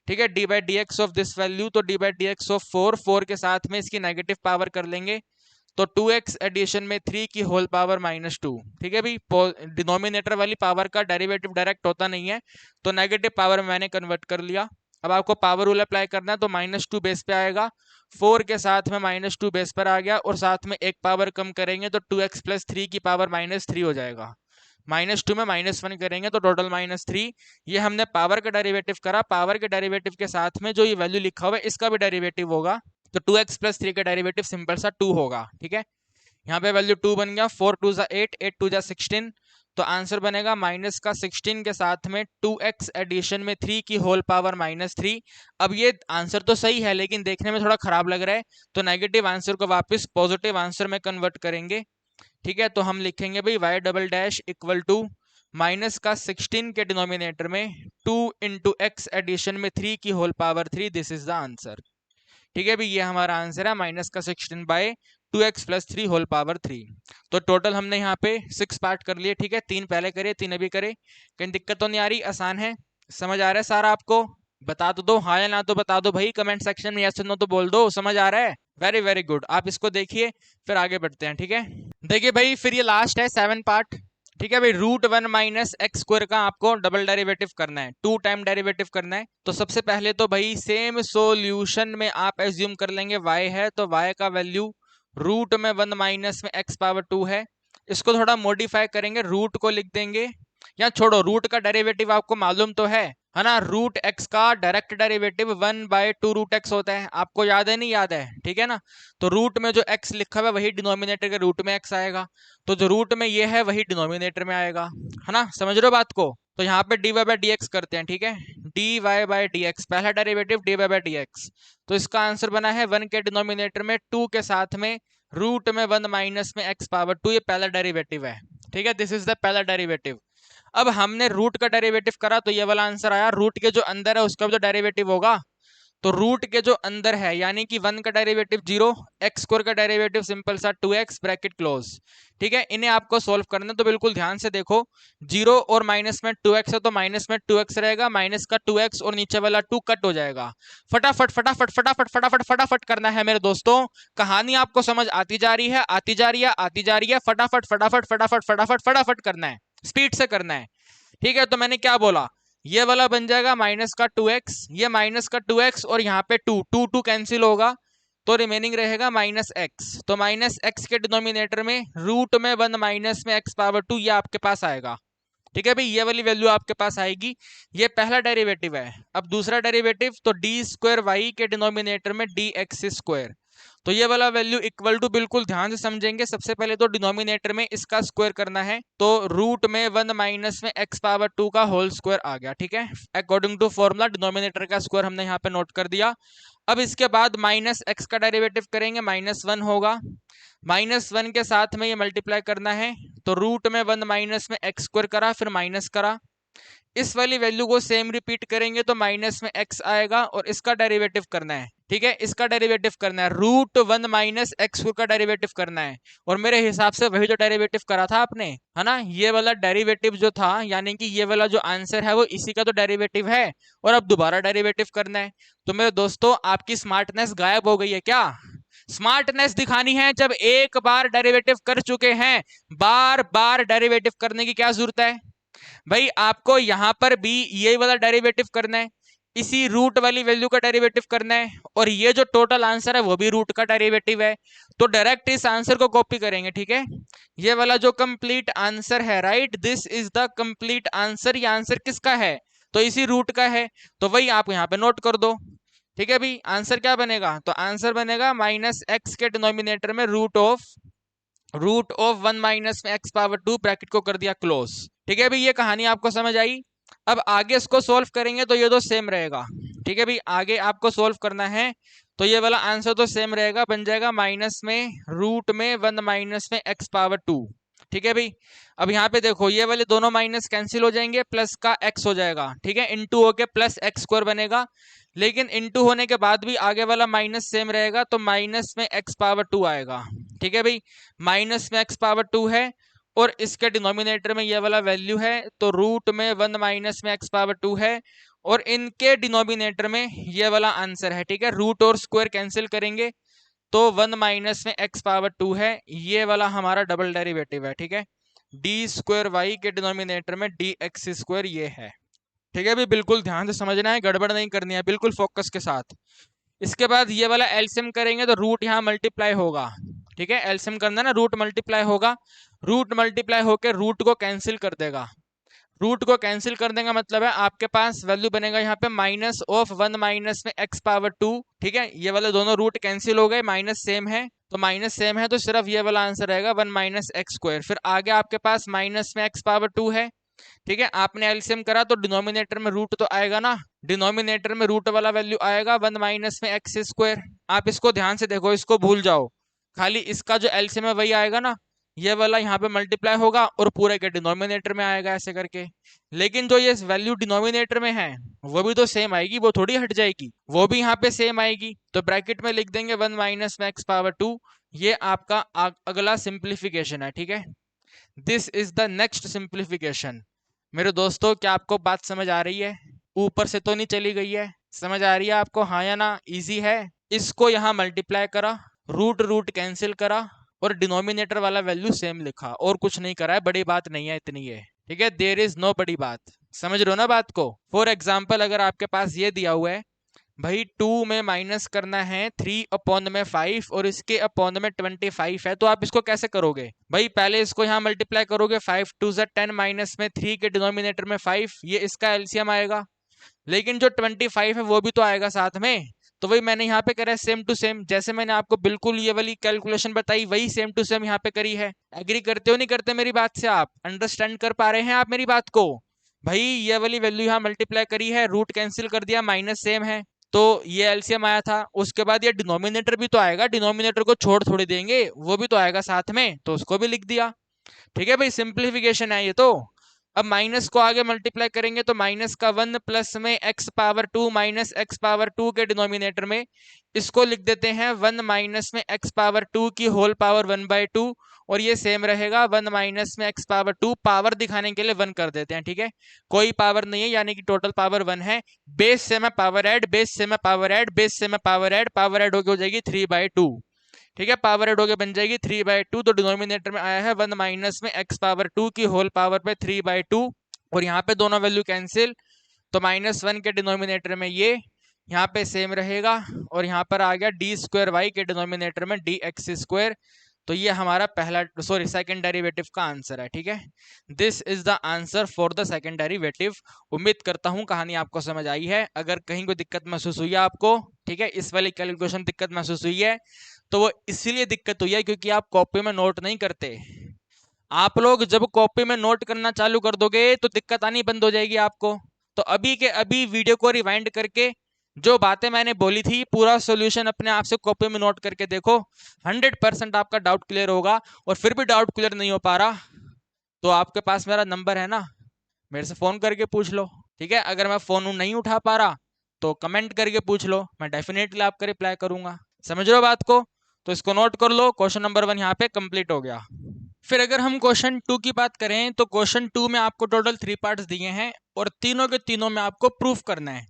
ठीक है, d by D x of this value, तो d by D x of 4 के साथ में इसकी नेगेटिव पावर कर लेंगे तो 2x एडिशन में 3 की होल पावर -2, ठीक है भाई, डिनोमिनेटर वाली पावर का डेरिवेटिव डायरेक्ट होता नहीं है तो नेगेटिव पावर में मैंने कन्वर्ट कर लिया। अब आपको पावर रूल अप्लाई करना है तो -2 बेस पे आएगा, 4 के साथ में -2 बेस पर आ गया और साथ में एक पावर कम करेंगे तो 2x प्लस 3 की पावर -3 हो जाएगा, -2 में -1 करेंगे तो टोटल -3, ये हमने पावर का डेरिवेटिव करा, पावर के डेरिवेटिव के साथ में जो ये वैल्यू लिखा हुआ है इसका भी डेरिवेटिव होगा, तो 2x प्लस 3 का डेरिवेटिव सिंपल सा 2 होगा, ठीक है, यहाँ पे वैल्यू 2 बन गया, 4 2 8, 8 2 16, तो आंसर बनेगा माइनस का 16 के साथ में 2x एडिशन में 3 की होल पावर -3। अब ये आंसर तो सही है लेकिन देखने में थोड़ा खराब लग रहा है, तो नेगेटिव आंसर को वापस पॉजिटिव आंसर में कन्वर्ट करेंगे, ठीक है, तो हम लिखेंगे भाई y double dash equal to minus का 16 के डिनोमिनेटर में 2 इंटू एक्स एडिशन में 3 की whole power 3, this is the answer, ठीक है भाई, ये हमारा आंसर है -16 bye 2x plus 3 whole power 3। तो टोटल हमने यहाँ पे 6 पार्ट कर लिए, ठीक है। 3 पहले करे, 3 अभी करे। कहीं दिक्कत तो नहीं आ रही? आसान है, समझ आ रहा है सारा आपको? बता तो दो हाँ या ना, तो बता दो भाई कमेंट सेक्शन में, यस नो तो बोल दो, समझ आ रहा है? Very very good. आप इसको देखिए, फिर आगे बढ़ते हैं, ठीक है। देखिए भाई, फिर ये लास्ट है 7 पार्ट, ठीक है भाई। √1 माइनस एक्स स्क्वायर का आपको डबल डेरिवेटिव करना है, 2 टाइम डेरिवेटिव करना है। तो सबसे पहले तो भाई सेम सॉल्यूशन में आप एज्यूम कर लेंगे y है, तो y का वैल्यू √1 माइनस में x पावर 2 है। इसको थोड़ा मॉडिफाई करेंगे, रूट को लिख देंगे, या छोड़ो, रूट का डेरिवेटिव आपको मालूम तो है ना। रूट एक्स का डायरेक्ट डेरिवेटिव 1/2 √x होता है, आपको याद है नहीं याद है? ठीक है ना। तो रूट में जो x लिखा हुआ है वही डिनोमिनेटर के रूट में x आएगा, तो जो रूट में ये है वही डिनोमिनेटर में आएगा, है ना। समझ रहे हो बात को? तो यहाँ पे dy/dx करते हैं, ठीक है। dy/dx पहला डेरिवेटिव dy/dx, तो इसका आंसर बना है 1 के डिनोमिनेटर में 2 के साथ में √1 माइनस में x पावर 2, ये पहला डेरिवेटिव है, ठीक है। दिस इज द पहला डेरिवेटिव। अब हमने रूट का डेरिवेटिव करा तो ये वाला आंसर आया। रूट के जो अंदर है उसका भी तो डेरिवेटिव होगा, तो रूट के जो अंदर है यानी कि 1 का डेरिवेटिव 0, एक्स स्क्वायर का डेरिवेटिव सिंपल सा 2x ब्रैकेट क्लोज, ठीक है। इन्हें आपको सॉल्व करना, तो बिल्कुल ध्यान से देखो। 0 और माइनस में 2x है तो माइनस में 2x रहेगा, माइनस का 2x और नीचे वाला 2 कट हो जाएगा। फटाफट फटाफट फटाफट फटाफट फटाफट करना है मेरे दोस्तों। कहानी आपको समझ आती जा रही है, आती जा रही है, आती जा रही है। फटाफट फटाफट फटाफट फटाफट फटाफट करना है, स्पीड से करना है, ठीक है। तो मैंने क्या बोला, ये वाला बन जाएगा माइनस का 2x, ये माइनस का 2x और यहाँ पे 2 2 2 कैंसिल होगा, तो रिमेनिंग रहेगा माइनस एक्स। तो माइनस एक्स के डिनोमिनेटर में √1 माइनस में x पावर 2 ये आपके पास आएगा, ठीक है भाई। ये वाली वैल्यू आपके पास आएगी। ये पहला डेरिवेटिव है। अब दूसरा डेरिवेटिव, तो d² के डिनोमिनेटर में dx², तो ये वाला वैल्यू इक्वल टू, बिल्कुल ध्यान से समझेंगे। सबसे पहले तो डिनोमिनेटर में इसका स्क्वायर करना है, तो √1 माइनस में x पावर 2 का होल स्क्वायर आ गया, ठीक है। अकॉर्डिंग टू फॉर्मूला डिनोमिनेटर का स्क्वायर हमने यहाँ पे नोट कर दिया। अब इसके बाद माइनस एक्स का डेरिवेटिव करेंगे, -1 होगा। -1 के साथ में ये मल्टीप्लाई करना है, तो √1 माइनस में एक्स स्क्वायर करा, फिर माइनस करा। इस वाली वैल्यू को सेम रिपीट करेंगे तो माइनस में x आएगा, और इसका डेरिवेटिव करना है, ठीक है। इसका डेरिवेटिव करना है, √1 माइनस एक्स का डेरिवेटिव करना है। और मेरे हिसाब से वही जो डेरिवेटिव करा था आपने, है ना, ये वाला डेरिवेटिव जो था, यानी कि ये वाला जो आंसर है वो इसी का तो डेरिवेटिव है, और अब दोबारा डेरिवेटिव करना है। तो मेरे दोस्तों, आपकी स्मार्टनेस गायब हो गई है क्या? स्मार्टनेस दिखानी है जब एक बार डेरिवेटिव कर चुके हैं, बार बार डेरिवेटिव करने की क्या जरूरत है भाई? आपको यहां पर भी ये वाला डेरिवेटिव करना है, इसी रूट वाली वैल्यू का डेरिवेटिव करना है, और ये जो टोटल आंसर है वो भी रूट का डेरिवेटिव है। तो डायरेक्ट इस आंसर को कॉपी करेंगे, ठीक है। ये वाला जो कंप्लीट आंसर है, right, this is the complete answer. ये आंसर किसका है? तो इसी रूट का है, तो वही आप यहाँ पे नोट कर दो, ठीक है भाई। आंसर क्या बनेगा? तो आंसर बनेगा -x के डिनोमिनेटर में √1 माइनस में x पावर 2 ब्रैकेट को कर दिया क्लोज, ठीक है भाई। ये कहानी आपको समझ आई। अब आगे इसको सोल्व करेंगे तो ये तो सेम रहेगा, ठीक है भाई। आगे आपको सोल्व करना है तो ये वाला आंसर तो सेम रहेगा, बन जाएगा माइनस में √1 माइनस में x पावर 2, ठीक है भाई। अब यहाँ पे देखो, ये वाले दोनों माइनस कैंसिल हो जाएंगे, प्लस का x हो जाएगा, ठीक है। इनटू होके प्लस x² बनेगा, लेकिन इनटू होने के बाद भी आगे वाला माइनस सेम रहेगा, तो माइनस में x पावर 2 आएगा, ठीक है भाई। माइनस में x पावर 2 है, और इसके डिनोमिनेटर में ये वाला वैल्यू है, तो √1 माइनस में x पावर 2 है, और इनके डिनोमिनेटर में ये वाला आंसर है, ठीक है। रूट और स्क्वायर कैंसिल करेंगे तो 1 माइनस में x पावर 2 है, ये वाला हमारा डबल डेरिवेटिव है, ठीक है। d² के डिनोमिनेटर में dx², ये है, ठीक है भाई। बिल्कुल ध्यान से समझना है, गड़बड़ नहीं करनी है, बिल्कुल फोकस के साथ। इसके बाद ये वाला एलसीएम करेंगे तो रूट यहाँ मल्टीप्लाई होगा, ठीक है। एलसीएम करना ना, रूट मल्टीप्लाई होगा, रूट मल्टीप्लाई होकर रूट को कैंसिल कर देगा। रूट को कैंसिल कर देगा मतलब है आपके पास वैल्यू बनेगा यहाँ पे -1 माइनस में x पावर 2, ठीक है। ये वाले दोनों रूट कैंसिल हो गए, माइनस सेम है, तो माइनस सेम है तो सिर्फ ये वाला आंसर रहेगा 1 माइनस x²। फिर आगे आपके पास माइनस में x पावर 2 है, ठीक है। आपने एलसीएम करा तो डिनोमिनेटर में रूट तो आएगा ना, डिनोमिनेटर में रूट वाला वैल्यू आएगा 1 माइनस में x²। आप इसको ध्यान से देखो, इसको भूल जाओ, खाली इसका जो एलसीएम है वही आएगा ना। ये वाला यहाँ पे मल्टीप्लाई होगा और पूरे के डिनोमिनेटर में आएगा ऐसे करके। लेकिन जो ये वैल्यू डिनोमिनेटर में है वो भी तो सेम आएगी, वो थोड़ी हट जाएगी, वो भी यहाँ पे सेम आएगी। तो ब्रैकेट में लिख देंगे 1 माइनस में एक्स पावर 2। ये आपका अगला सिंप्लीफिकेशन है, ठीक है। This is the next simplification. मेरे दोस्तों, क्या आपको बात समझ आ रही है? ऊपर से तो नहीं चली गई है? समझ आ रही है आपको, हाँ या ना? इजी है। इसको यहाँ मल्टीप्लाई करा, रूट रूट कैंसिल करा और डिनोमिनेटर वाला वैल्यू सेम लिखा, और कुछ नहीं करा है, बड़ी बात नहीं है, इतनी है, ठीक है। देयर इज नो बड़ी बात। समझ रहे हो ना बात को? फॉर एग्जाम्पल, अगर आपके पास ये दिया हुआ है भाई 2 में माइनस करना है 3 अपॉन में 5 और इसके अपॉन में 25 है, तो आप इसको कैसे करोगे भाई? पहले इसको यहाँ मल्टीप्लाई करोगे, 5 2 10 माइनस में 3 के डिनोमिनेटर में 5, ये इसका एलसीएम आएगा। लेकिन जो 25 है वो भी तो आएगा साथ में। तो वही मैंने यहाँ पे करा है, सेम टू सेम। जैसे मैंने आपको बिल्कुल ये वाली कैलकुलेशन बताई, वही सेम टू सेम यहाँ पे करी है। एग्री करते हो नहीं करते मेरी बात से? आप अंडरस्टैंड कर पा रहे हैं आप मेरी बात को? भाई ये वाली वैल्यू यहाँ मल्टीप्लाई करी है, रूट कैंसिल कर दिया, माइनस सेम है, तो ये एलसीएम आया था। उसके बाद ये डिनोमिनेटर भी तो आएगा, डिनोमिनेटर को छोड़ थोड़ी देंगे, वो भी तो आएगा साथ में, तो उसको भी लिख दिया। ठीक है भाई, सिंप्लीफिकेशन है ये तो। अब माइनस को आगे मल्टीप्लाई करेंगे तो माइनस का 1 प्लस में x power 2 minus x power 2 के डिनोमिनेटर में इसको लिख देते हैं 1 माइनस में एक्स पावर 2 की होल पावर 1/2, और ये सेम रहेगा 1 माइनस में एक्स पावर 2, पावर दिखाने के लिए 1 कर देते हैं, ठीक है। कोई पावर नहीं है, यानी कि टोटल पावर 1 है। बेस से मैं पावर ऐड, बेस से मैं पावर ऐड, बेस से मैं पावर ऐड, पावर ऐड होकर हो जाएगी 3/2, ठीक है। पावर ऐड होके बन जाएगी 3/2। तो डिनोमिनेटर में आया है 1 माइनस में एक्स पावर 2 की होल पावर पे 3/2, और यहाँ पे दोनों वैल्यू कैंसिल, तो -1 के डिनोमिनेटर में ये यहाँ पे सेम रहेगा, और यहाँ पर आ गया d² के डिनोमिनेटर में dx²। तो ये हमारा पहला, सॉरी, सेकंड डेरिवेटिव का आंसर है, ठीक है। This is the answer for the second derivative. उम्मीद करता हूँ कहानी आपको समझ आई है। अगर कहीं कोई दिक्कत महसूस हुई है आपको, ठीक है, इस वाली कैलकुलेशन दिक्कत महसूस हुई है, तो वो इसीलिए दिक्कत हुई है क्योंकि आप कॉपी में नोट नहीं करते। आप लोग जब कॉपी में नोट करना चालू कर दोगे तो दिक्कत आनी बंद हो जाएगी आपको। तो अभी के अभी वीडियो को रिवाइंड करके जो बातें मैंने बोली थी, पूरा सॉल्यूशन अपने आप से कॉपी में नोट करके देखो, 100% आपका डाउट क्लियर होगा। और फिर भी डाउट क्लियर नहीं हो पा रहा तो आपके पास मेरा नंबर है ना, मेरे से फोन करके पूछ लो, ठीक है। अगर मैं फोन नहीं उठा पा रहा तो कमेंट करके पूछ लो, मैं डेफिनेटली आपका रिप्लाई करूंगा। समझ रहे हो बात को? तो इसको नोट कर लो, क्वेश्चन नंबर 1 यहाँ पे कंप्लीट हो गया। फिर अगर हम क्वेश्चन 2 की बात करें तो क्वेश्चन 2 में आपको टोटल 3 पार्ट्स दिए हैं, और तीनों के तीनों में आपको प्रूफ करना है।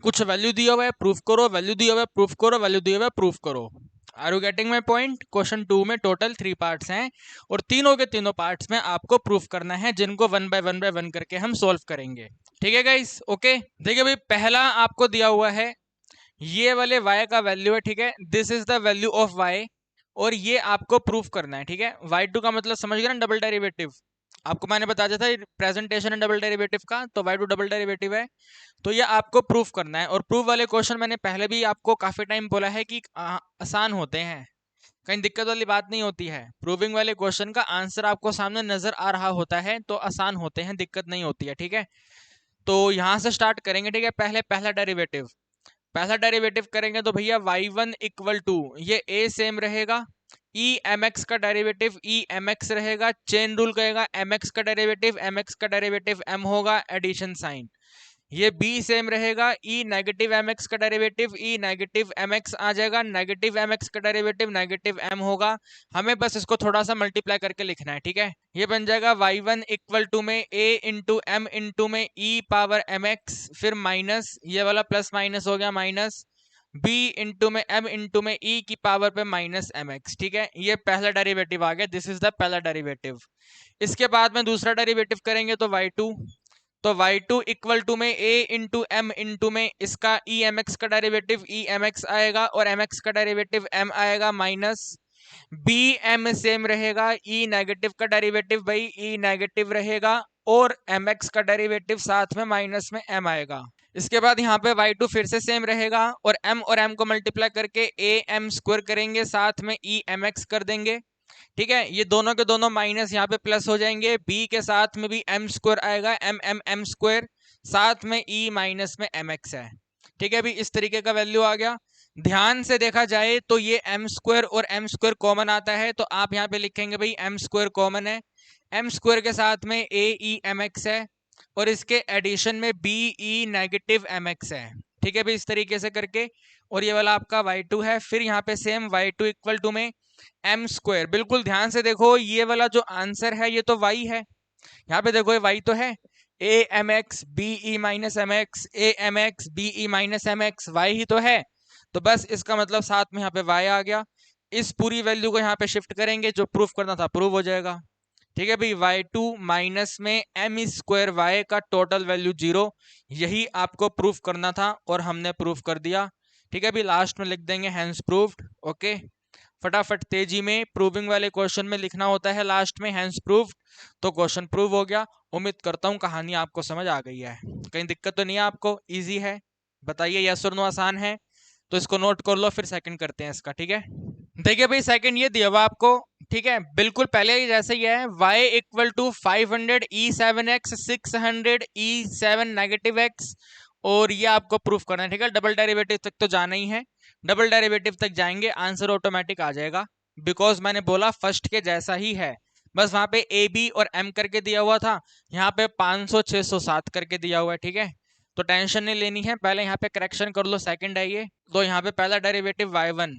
कुछ वैल्यू दिया हुआ है, प्रूफ करो, वैल्यू दिया हुआ है, प्रूफ करो, वैल्यू दिया हुआ है, प्रूफ करो। Are you getting my point? Question 2 में टोटल 3 पार्ट्स हैं, और तीनों के तीनों पार्ट्स में आपको प्रूफ करना है, जिनको 1 बाय 1 बाय 1 करके हम सोल्व करेंगे, ठीक है गाइस? ओके, देखिए भाई, पहला आपको दिया हुआ है ये वाले y का वैल्यू है, ठीक है। This is the value of y, और ये आपको प्रूफ करना है, ठीक है। y2 का मतलब समझ गए ना, डबल डेरिवेटिव। आपको मैंने बताया था प्रेजेंटेशन है डबल डेरिवेटिव का, तो y2 डबल डेरिवेटिव है। तो ये आपको प्रूफ करना है, और प्रूफ वाले क्वेश्चन मैंने पहले भी आपको काफी टाइम बोला है कि आसान होते हैं, कहीं दिक्कत वाली बात नहीं होती है। प्रूविंग वाले क्वेश्चन का आंसर आपको सामने नजर आ रहा होता है तो आसान होते हैं, दिक्कत नहीं होती है, ठीक है। तो यहाँ से स्टार्ट करेंगे, ठीक है। पहले पहला डेरिवेटिव करेंगे तो भैया y1 इक्वल टू, ये a सेम रहेगा, ई एम एक्स का डेरिवेटिव ई एम एक्स रहेगा, चेन रूल कहेगा mx का डेरिवेटिव m होगा, एडिशन साइन। ये b सेम रहेगा, ई नेगेटिव एम एक्स का डेरिवेटिव ई नेगेटिव एम एक्स आ जाएगा, नेगेटिव एम एक्स का डेरिवेटिव नेगेटिव m होगा। हमें बस इसको थोड़ा सा मल्टीप्लाई करके लिखना है, ठीक है। ये बन जाएगा y1 इक्वल टू में a इंटू एम इंटू में e पावर एम एक्स, फिर माइनस ये वाला प्लस माइनस हो गया माइनस, b इंटू में m इंटू में e की पावर पे माइनस एम एक्स, ठीक है। ये पहला डेरिवेटिव आ गया, दिस इज द पहला डेरिवेटिव। इसके बाद में दूसरा डेरिवेटिव करेंगे तो y2, तो y2 इक्वल टू में a इंटू एम इंटू में इसका ई एम एक्स का डेरिवेटिव ई एम एक्स आएगा, और एम एक्स का डेरिवेटिव m आएगा माइनस, बी एम सेम रहेगा, ई नेगेटिव का डेरिवेटिव भाई ई नेगेटिव रहेगा, और एम एक्स का डेरिवेटिव साथ में माइनस में m आएगा। इसके बाद यहाँ पे y2 फिर से सेम रहेगा, और m को मल्टीप्लाई करके ए एम स्क्वायर करेंगे, साथ में ई एम एक्स कर देंगे, ठीक है। ये दोनों के दोनों माइनस यहाँ पे प्लस हो जाएंगे, b के साथ में भी m स्क्वायर आएगा, m स्क्वायर, साथ में e माइनस में mx है, ठीक है। अभी इस तरीके का वैल्यू आ गया। ध्यान से देखा जाए तो ये एम स्क्वायर और एम स्क्वायर कॉमन आता है, तो आप यहाँ पे लिखेंगे भाई एम स्क्वायर कॉमन है, एम स्क्वायर के साथ में ए ई एम एक्स है और इसके एडिशन में B E negative M X है। ठीक है भाई, इस तरीके से करके, और ये वाला आपका y2 है। फिर यहाँ पे सेम y2 इक्वल टू में एम स्क्वायर, बिल्कुल ध्यान से देखो, ये वाला जो आंसर है ये तो y है, यहाँ पे देखो ये y तो है, A M X B E minus M X, A M X B E minus M X, Y ही तो है। तो बस इसका मतलब साथ में यहाँ पे y आ गया। इस पूरी वैल्यू को यहाँ पे शिफ्ट करेंगे, जो प्रूफ करना था प्रूव हो जाएगा। ठीक है भाई, y2 माइनस में एम स्क्वायर वाई का टोटल वैल्यू 0, यही आपको प्रूफ करना था और हमने प्रूफ कर दिया। ठीक है भाई, लास्ट में लिख देंगे हैंस प्रूव्ड। ओके, फटाफट तेजी में प्रूविंग वाले क्वेश्चन में लिखना होता है लास्ट में हैंस प्रूव्ड, तो क्वेश्चन प्रूव हो गया। उम्मीद करता हूँ कहानी आपको समझ आ गई है, कहीं दिक्कत तो नहीं है आपको, इजी है, बताइए यस और नो आसान है, तो इसको नोट कर लो, फिर सेकंड करते हैं इसका। ठीक है, देखिए भाई सेकंड ये दिया हुआ आपको, ठीक है, बिल्कुल पहले ही जैसे ही है, y equal to 500 e7x 600 e7 negative x, और ये आपको प्रूफ करना है। ठीक है, डबल डेरिवेटिव तक तो जाना ही है, डबल डेरिवेटिव तक जाएंगे आंसर ऑटोमेटिक आ जाएगा, बिकॉज मैंने बोला फर्स्ट के जैसा ही है, बस वहां पे ए बी और एम करके दिया हुआ था, यहाँ पे 500 600 7 करके दिया हुआ है। ठीक है, तो टेंशन नहीं लेनी है, पहले यहाँ पे करेक्शन कर लो, सेकंड है ये, तो यहाँ पे पहला डेरिवेटिव y1,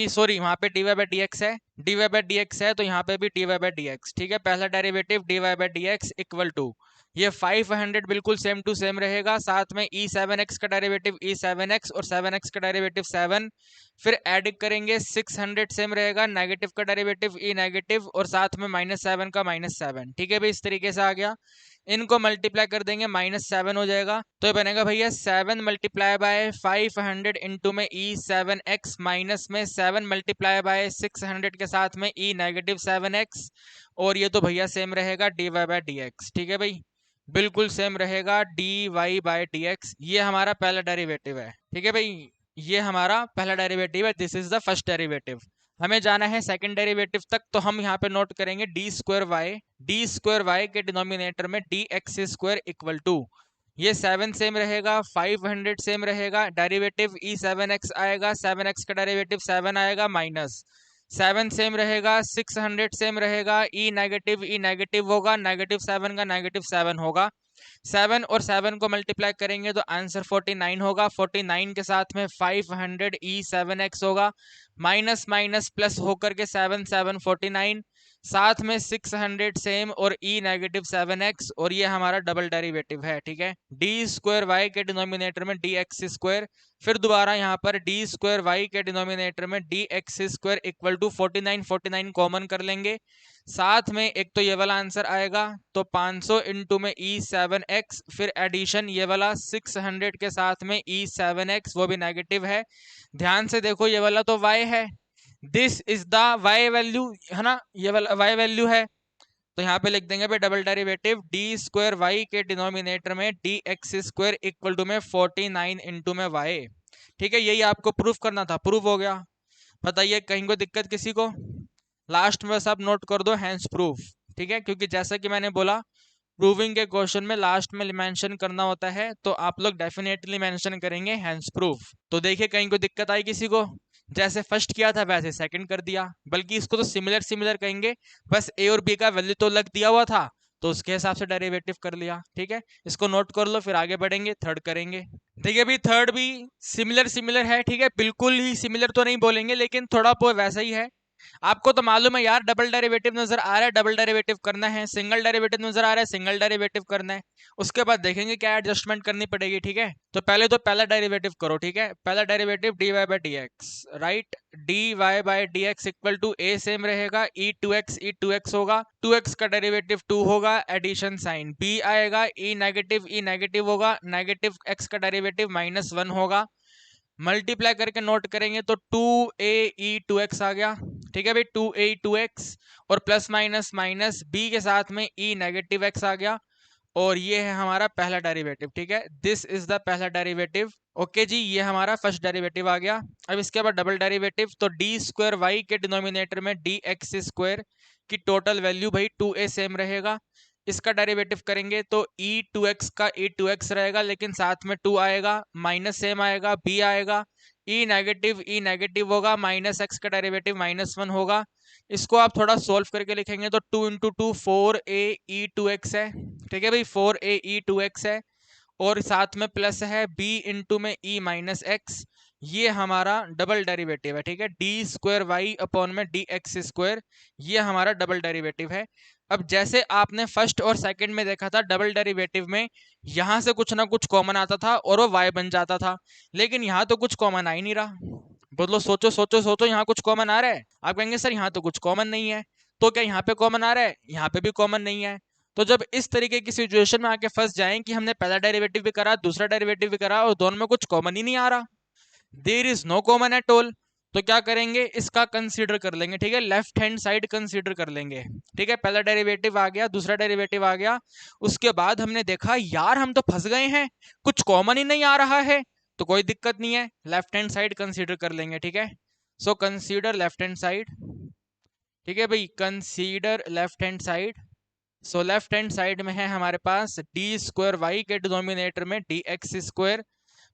सॉरी वहां पे dy बाई डी एक्स है, dy बाई डी एक्स है, तो यहाँ पे भी dy बाई डी एक्स। ठीक है, पहला derivative dy by D x equal to ये 500 बिल्कुल सेम टू सेम रहेगा, साथ में e7x का डेरिवेटिव e7x और 7x का डेरिवेटिव 7, फिर ऐड करेंगे 600 सेम रहेगा, नेगेटिव का डेरिवेटिव e नेगेटिव और साथ में -7 का -7। ठीक है भाई, इस तरीके से आ गया, इनको मल्टीप्लाई कर देंगे -7 हो जाएगा, तो ये बनेगा भैया 7 मल्टीप्लाई बाय 500 इंटू में e7x माइनस में 7 मल्टीप्लाई बाय 600 के साथ में e नेगेटिव 7x, और ये तो भैया सेम रहेगा dy बाय डी एक्स। ठीक है भाई, बिल्कुल सेम रहेगा dy बाय डी एक्स, ये हमारा पहला डेरिवेटिव है। ठीक है भाई, ये हमारा पहला डेरिवेटिव है, this is the first derivative. हमें जाना है सेकंड डेरिवेटिव तक, तो हम यहाँ पे नोट करेंगे डी स्क्वायर वाई के डिनोमिनेटर में D x square equal to, ये 7 सेम रहेगा, 500 सेम रहेगा, डेरिवेटिव e7x आएगा, 7x का डेरिवेटिव 7 आएगा, माइनस 7 सेम रहेगा, 600 सेम रहेगा, ई नेगेटिव होगा, -7 का -7 होगा, 7 और 7 को मल्टीप्लाई करेंगे तो आंसर 49 होगा, 49 के साथ में 500 e7x होगा, माइनस माइनस प्लस होकर के 7 7 49, साथ में 600 सेम और e नेगेटिव 7x, और ये हमारा डबल डेरिवेटिव है। ठीक है, डी स्क्वायर वाई के डिनोमिनेटर में डी एक्स स्क्वायर, फिर दोबारा यहाँ पर डी स्क्वायर वाई के डिनोमिनेटर में D x square equal to 49 common कर लेंगे, साथ में एक तो ये वाला आंसर आएगा, तो 500 इंटू में e7x, फिर एडिशन ये वाला 600 के साथ में e7x, वो भी नेगेटिव है, ध्यान से देखो ये वाला तो y है, this is the y value है ना, ये वाला y वैल्यू है, तो यहाँ पे लिख देंगे भाई double derivative D square Y के डिनोमिनेटर में D x square equal to में 49 इंटू में y। ठीक है, यही आपको प्रूफ करना था, प्रूफ हो गया। बताइए कहीं को दिक्कत किसी को, लास्ट में सब नोट कर दो हैंस प्रूफ। ठीक है, क्योंकि जैसा कि मैंने बोला प्रूविंग के क्वेश्चन में लास्ट में मेंशन करना होता है, तो आप लोग डेफिनेटली मेंशन करेंगे हैंस प्रूफ। तो देखिए कहीं को दिक्कत आई किसी को, जैसे फर्स्ट किया था वैसे सेकंड कर दिया, बल्कि इसको तो सिमिलर कहेंगे, बस ए और बी का वैल्यू तो लग दिया हुआ था, तो उसके हिसाब से डेरिवेटिव कर लिया। ठीक है, इसको नोट कर लो, फिर आगे बढ़ेंगे, थर्ड करेंगे। देखिए भाई थर्ड भी सिमिलर है। ठीक है, बिल्कुल ही सिमिलर तो नहीं बोलेंगे, लेकिन थोड़ा बहुत वैसा ही है। आपको तो मालूम है यार, डबल डेरिवेटिव नजर आ रहा है, डबल डेरिवेटिव करना है, सिंगल डेरिवेटिव नजर आ रहा है, सिंगल डेरिवेटिव करना है, उसके बाद देखेंगे क्या एडजस्टमेंट करनी पड़ेगी। ठीक है, तो पहले तो पहला डेरिवेटिव करो। ठीक है, पहला derivative D Y by D X, right, D Y by D x equal to A same रहेगा, ई टू एक्स होगा, 2x का डेरिवेटिव 2 होगा, एडिशन साइन, बी आएगा, ई नेगेटिव होगा, नेगेटिव x का डेरिवेटिव -1 होगा, मल्टीप्लाई करके नोट करेंगे तो 2ae2x आ गया। ठीक है भाई, 2ae2x और प्लस माइनस माइनस b के साथ में e नेगेटिव x आ गया, और ये है हमारा पहला डेरिवेटिव। ठीक है, दिस इज द पहला डेरिवेटिव। ओके जी, ये हमारा फर्स्ट डेरिवेटिव आ गया। अब इसके बाद डबल डेरिवेटिव, तो डी स्क्वायर वाई के डिनोमिनेटर में डी एक्स स्क्वायर की टोटल वैल्यू भाई 2a सेम रहेगा, इसका डेरिवेटिव करेंगे तो e2x का e2x रहेगा, लेकिन साथ में 2 आएगा, माइनस सेम आएगा, b आएगा, ई नेगेटिव होगा, माइनस एक्स का डेरिवेटिव -1 होगा। इसको आप थोड़ा सोल्व करके लिखेंगे तो 2 इंटू 2 4a e2x है, ठीक है भाई, 4a e2x है, और साथ में प्लस है b इंटू में e माइनस एक्स, ये हमारा डबल डेरिवेटिव है, ठीक है, डी स्क्वायर वाई अपॉन में डी एक्स स्क्वायर, ये हमारा डबल डेरिवेटिव है। अब जैसे आपने फर्स्ट और सेकंड में देखा था, डबल डेरिवेटिव में यहां से कुछ ना कुछ कॉमन आता था और वो y बन जाता था, लेकिन यहाँ तो कुछ कॉमन आ ही नहीं रहा। बोलो, सोचो सोचो सोचो, यहाँ कुछ कॉमन आ रहा है? आप कहेंगे सर यहाँ तो कुछ कॉमन नहीं है। तो क्या यहाँ पे कॉमन आ रहा है? यहाँ पे भी कॉमन नहीं है। तो जब इस तरीके की सिचुएशन में आके फंस जाएं कि हमने पहला डेरिवेटिव भी करा, दूसरा डेरिवेटिव भी करा और दोनों में कुछ कॉमन ही नहीं आ रहा, there is no common at all, तो क्या करेंगे, इसका कंसीडर कर लेंगे, ठीक है, लेफ्ट हैंड साइड कंसीडर कर लेंगे, ठीक है। पहला डेरिवेटिव आ गया, दूसरा डेरिवेटिव आ गया, उसके बाद हमने देखा यार हम तो फंस गए हैं, कुछ कॉमन ही नहीं आ रहा है, तो कोई दिक्कत नहीं है, लेफ्ट हैंड साइड कंसीडर कर लेंगे, ठीक है। So consider left hand side, ठीक है भाई, consider left hand side. So left hand side में है हमारे पास डी स्क्वायर वाई के डिनोमिनेटर में डी एक्स स्क्वायर,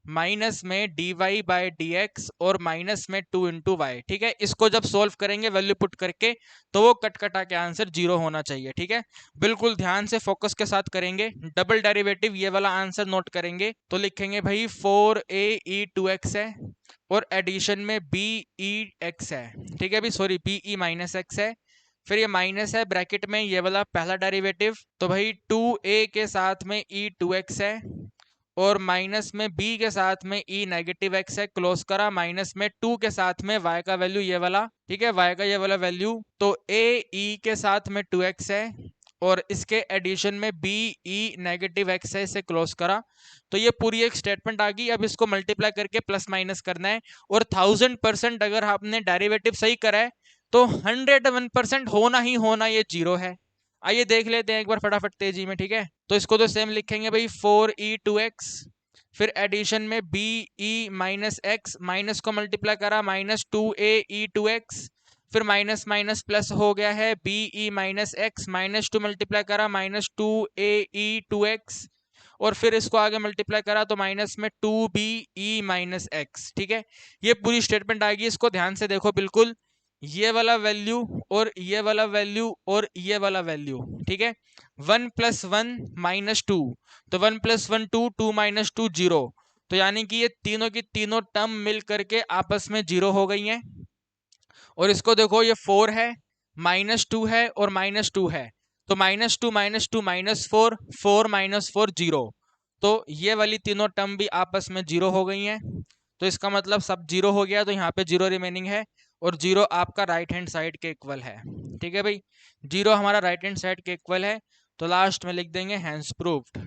माइनस में D Y by D x, और माइनस में 2 इंटू वाई, ठीक है। इसको जब सोल्व करेंगे वैल्यू पुट करके तो वो कट कटा के आंसर 0 होना चाहिए, ठीक है। बिल्कुल ध्यान से फोकस के साथ करेंगे। डबल डेरिवेटिव ये वाला आंसर नोट करेंगे तो लिखेंगे भाई 4a e2x है, और एडिशन में bex है, ठीक है भाई, सॉरी be माइनस एक्स है, फिर ये माइनस है ब्रैकेट में ये वाला पहला डेरिवेटिव, तो भाई 2a के साथ में e2x है, और माइनस में b के साथ में e नेगेटिव x है, क्लोज करा, माइनस में 2 के साथ में y का वैल्यू ये वाला, ठीक है, y का ये वाला वैल्यू, तो a e के साथ में 2x है, और इसके एडिशन में b e नेगेटिव x है, इसे क्लोज करा, तो ये पूरी एक स्टेटमेंट आ गई। अब इसको मल्टीप्लाई करके प्लस माइनस करना है, और 1000% अगर आपने डेरिवेटिव सही करा है तो 101% होना ही होना ये 0 है। आइए देख लेते हैं एक बार फटाफट तेजी में, ठीक है। तो इसको तो सेम लिखेंगे भाई 4e2x, फिर एडिशन में be माइनस एक्स, माइनस को मल्टीप्लाई करा, -2ae2x, फिर माइनस माइनस प्लस हो गया है, be माइनस एक्स, -2 मल्टीप्लाई करा, -2ae2x, और फिर इसको आगे मल्टीप्लाई करा तो माइनस में 2be माइनस एक्स, ठीक है। ये पूरी स्टेटमेंट आएगी, इसको ध्यान से देखो बिल्कुल, ये वाला वैल्यू और ये वाला वैल्यू और ये वाला वैल्यू, ठीक है, 1 + 1 -2, तो 1 + 1 2, 2 - 2 0, तो यानी कि ये तीनों की तीनों टर्म मिल करके आपस में 0 हो गई हैं। और इसको देखो, ये 4 है, -2 है और -2 है, तो -2 -2 -4, 4 - 4 0, तो ये वाली तीनों टर्म भी आपस में 0 हो गई हैं। तो इसका मतलब सब 0 हो गया, तो यहाँ पे 0 रिमेनिंग है, और 0 आपका राइट हैंड साइड के इक्वल है, ठीक है भाई, 0 हमारा राइट हैंड साइड के इक्वल है, तो लास्ट में लिख देंगे हैंस प्रूव्ड,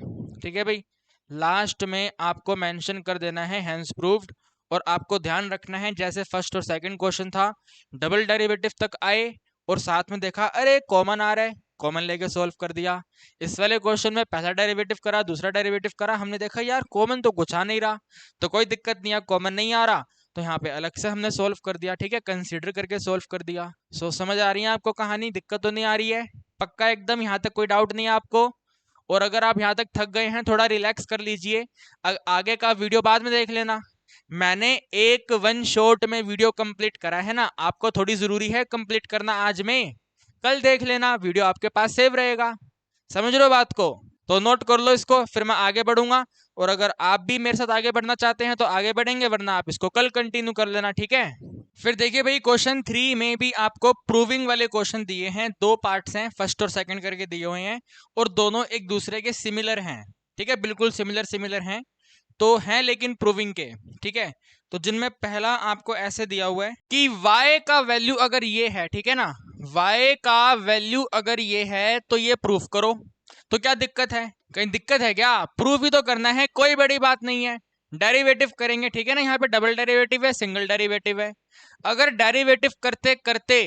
ठीक है भाई, लास्ट में आपको मेंशन कर देना है हैंस प्रूव्ड। और आपको ध्यान रखना है, जैसे फर्स्ट और सेकंड क्वेश्चन था, डबल डेरिवेटिव तक आए और साथ में देखा अरे कॉमन आ रहा है, कॉमन लेके सॉल्व कर दिया। इस वाले क्वेश्चन में पहला डेरिवेटिव करा, दूसरा डेरिवेटिव करा, हमने देखा यार कॉमन तो कुछ आ नहीं रहा, तो कोई दिक्कत नहीं है, कॉमन नहीं आ रहा तो यहाँ पे अलग से हमने सोल्व कर दिया, ठीक है, कंसीडर करके सोल्व कर दिया। सो समझ आ रही है आपको कहानी? दिक्कत तो नहीं आ रही है? पक्का एकदम, यहाँ तक कोई डाउट नहीं है आपको? और अगर आप यहाँ तक थक गए हैं, थोड़ा रिलैक्स कर लीजिए, आगे का वीडियो बाद में देख लेना। मैंने एक वन शॉट में वीडियो कंप्लीट करा है ना, आपको थोड़ी जरूरी है कंप्लीट करना आज में, कल देख लेना, वीडियो आपके पास सेव रहेगा। समझ रहे हो बात को? तो नोट कर लो इसको, फिर मैं आगे बढ़ूंगा, और अगर आप भी मेरे साथ आगे बढ़ना चाहते हैं तो आगे बढ़ेंगे, वरना आप इसको कल कंटिन्यू कर लेना, ठीक है। फिर देखिए भाई, क्वेश्चन 3 में भी आपको प्रूविंग वाले क्वेश्चन दिए हैं, 2 पार्ट्स हैं, फर्स्ट और सेकंड करके दिए हुए हैं, और दोनों एक दूसरे के सिमिलर हैं, ठीक है, बिल्कुल सिमिलर हैं, तो हैं लेकिन प्रूविंग के, ठीक है। तो जिनमें पहला आपको ऐसे दिया हुआ है कि y का वैल्यू अगर ये है, ठीक है ना, y का वैल्यू अगर ये है तो ये प्रूफ करो। तो क्या दिक्कत है? कहीं दिक्कत है क्या? प्रूफ ही तो करना है, कोई बड़ी बात नहीं है। डेरिवेटिव करेंगे, ठीक है ना, यहाँ पे डबल डेरिवेटिव है, सिंगल डेरिवेटिव है, अगर डेरिवेटिव करते करते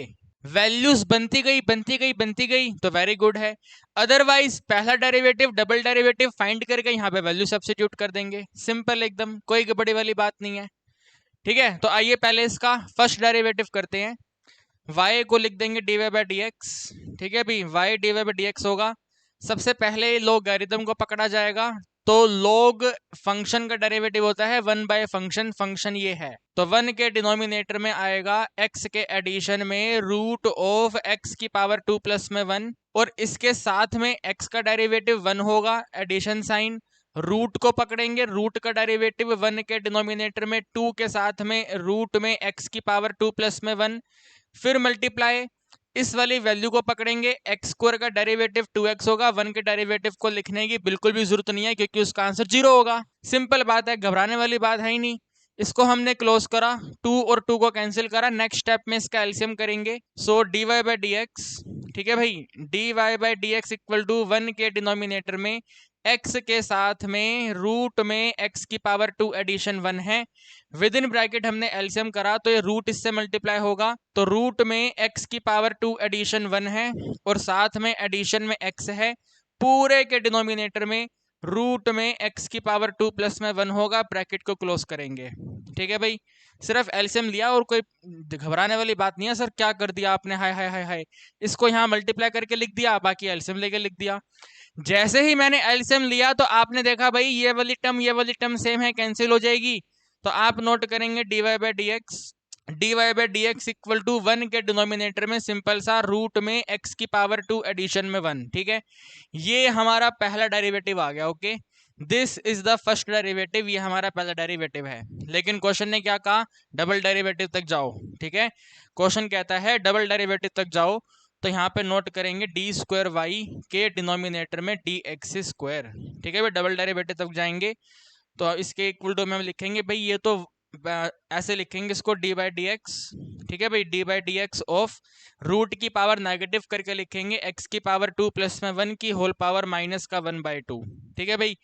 वैल्यूज बनती गई तो वेरी गुड है, अदरवाइज पहला डेरिवेटिव डबल डेरिवेटिव फाइंड करके यहाँ पे वैल्यू सब्स्टिट्यूट कर देंगे, सिंपल एकदम, कोई बड़ी वाली बात नहीं है, ठीक है। तो आइए पहले इसका फर्स्ट डेरिवेटिव करते हैं, y को लिख देंगे dy/dx, ठीक है भाई, y dy/dx होगा। सबसे पहले लोगरिथम को पकड़ा जाएगा, तो log फंक्शन का डेरिवेटिव होता है 1 बाय फंक्शन, फंक्शन ये है, तो 1 के डिनोमिनेटर में आएगा x के एडिशन में रूट ऑफ x की पावर 2 प्लस में 1, और इसके साथ में x का डेरिवेटिव 1 होगा, एडिशन साइन, रूट को पकड़ेंगे, रूट का डेरिवेटिव 1 के डिनोमिनेटर में 2 के साथ में रूट में x की पावर 2 प्लस में 1, फिर मल्टीप्लाई, इस वाली वैल्यू को पकड़ेंगे, एक्स स्क्वायर का डेरिवेटिव 2x होगा, 1 के डेरिवेटिव को लिखने की बिल्कुल भी जरूरत नहीं है क्योंकि उसका आंसर 0 होगा। सिंपल बात है, घबराने वाली बात है ही नहीं। इसको हमने क्लोज करा, 2 और 2 को कैंसिल करा, नेक्स्ट स्टेप में इसका एलसीएम करेंगे, so dy by D X, ठीक है भाई, dy by D x equal to 1 के डिनोमिनेटर में x के साथ में रूट में x की पावर 2 एडिशन 1 है, विद इन ब्रैकेट हमने एलसीएम करा तो ये रूट इससे मल्टीप्लाई होगा, तो रूट में x की पावर 2 एडिशन 1 है और साथ में एडिशन में x है, पूरे के डिनोमिनेटर में रूट में x की पावर 2 प्लस में 1 होगा, ब्रैकेट को क्लोज करेंगे। ठीक है भाई, सिर्फ एलसीएम लिया और कोई घबराने वाली बात नहीं है। सर क्या कर दिया आपने, हाय हाय हाय हाय, इसको यहाँ मल्टीप्लाई करके लिख दिया, बाकी एलसीएम लेके लिख दिया। जैसे ही मैंने एलसीएम लिया तो आपने देखा भाई ये वाली टर्म सेम है, कैंसिल हो जाएगी, तो आप नोट करेंगे dy by D x equal to 1 के डिनोमिनेटर में सिंपल सा रूट में x की पावर 2 एडिशन में 1। ठीक है, ये हमारा पहला डेरिवेटिव आ गया। Okay, this is the first derivative, ये हमारा पहला डेरिवेटिव है। लेकिन क्वेश्चन ने क्या कहा, डबल डेरिवेटिव तक जाओ। ठीक है, क्वेश्चन कहता है डबल डेरिवेटिव तक जाओ, तो यहाँ पे नोट करेंगे डी स्क्वायर वाई के डिनोमिनेटर में डी एक्स स्क्वायर। ठीक है भाई, डबल डेरिवेटिव तक जाएंगे तो इसके इक्वल टू में हम लिखेंगे भाई, ये तो ऐसे लिखेंगे इसको डी बाई डी एक्स। ठीक है भाई, d by D x of root की पावर नेगेटिव करके लिखेंगे x की पावर 2 प्लस में 1 की होल पावर माइनस का 1/2। ठीक है भाई,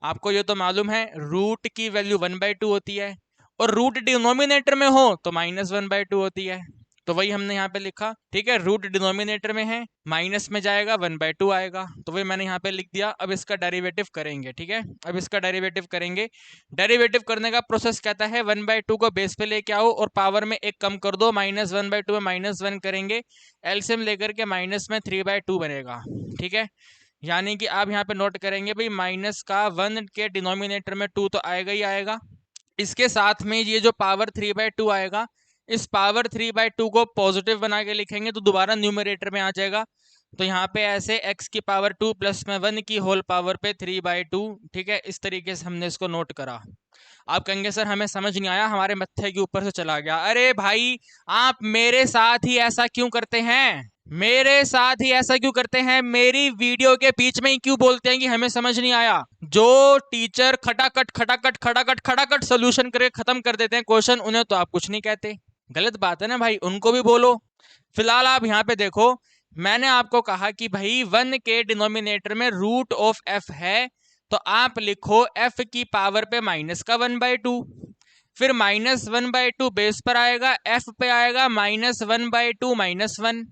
आपको ये तो मालूम है रूट की वैल्यू 1/2 होती है और रूट डिनोमिनेटर में हो तो -1/2 होती है, तो वही हमने यहाँ पे लिखा। ठीक है, रूट डिनोमिनेटर में है, माइनस में जाएगा 1/2 आएगा, तो वही मैंने यहाँ पे लिख दिया। अब इसका डेरिवेटिव करेंगे। ठीक है, अब इसका डेरिवेटिव करेंगे। डेरिवेटिव करने का प्रोसेस कहता है 1/2 को बेस पे लेके आओ और पावर में एक कम कर दो, -1/2 में -1 करेंगे, एलसीएम लेकर के माइनस में 3/2 बनेगा। ठीक है, यानी कि आप यहाँ पे नोट करेंगे भाई माइनस का 1 के डिनोमिनेटर में 2 तो आएगा ही आएगा, इसके साथ में ये जो पावर 3/2 आएगा, इस पावर 3/2 को पॉजिटिव बना के लिखेंगे तो दोबारा न्यूमरेटर में आ जाएगा, तो यहाँ पे ऐसे x की पावर 2 प्लस में 1 की होल पावर पे 3/2। ठीक है, इस तरीके से हमने इसको नोट करा। आप कहेंगे सर हमें समझ नहीं आया, हमारे मत्थे के ऊपर से चला गया। अरे भाई, आप मेरे साथ ही ऐसा क्यों करते हैं, मेरे साथ ही ऐसा क्यों करते हैं, मेरी वीडियो के बीच में ही क्यों बोलते हैं कि हमें समझ नहीं आया। जो टीचर खटाखट खटाखट खटाखट खटाखट सोल्यूशन करके खत्म कर देते हैं क्वेश्चन, उन्हें तो आप कुछ नहीं कहते। गलत बात है ना भाई, उनको भी बोलो। फिलहाल आप यहाँ पे देखो, मैंने आपको कहा कि भाई 1 के डिनोमिनेटर में रूट ऑफ f है, तो आप लिखो f की पावर पे माइनस का 1/2, फिर -1/2 बेस पर आएगा, f पे आएगा -1/2 -1,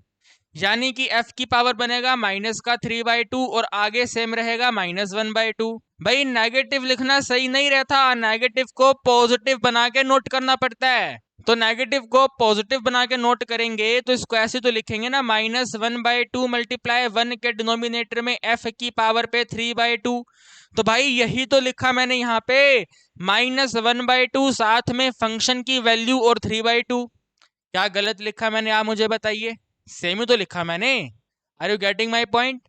यानी कि f की पावर बनेगा माइनस का 3/2 और आगे सेम रहेगा -1/2। भाई नेगेटिव लिखना सही नहीं रहता, नेगेटिव को पॉजिटिव बना के नोट करना पड़ता है, तो नेगेटिव को पॉजिटिव बना के नोट करेंगे तो इसको ऐसे तो लिखेंगे ना, -1/2 मल्टीप्लाई 1 के डिनोमिनेटर में f की पावर पे 3/2। तो भाई यही तो लिखा मैंने यहाँ पे, -1/2 साथ में फंक्शन की वैल्यू और 3/2। क्या गलत लिखा मैंने, आप मुझे बताइए, सेम ही तो लिखा मैंने। Are you getting my point,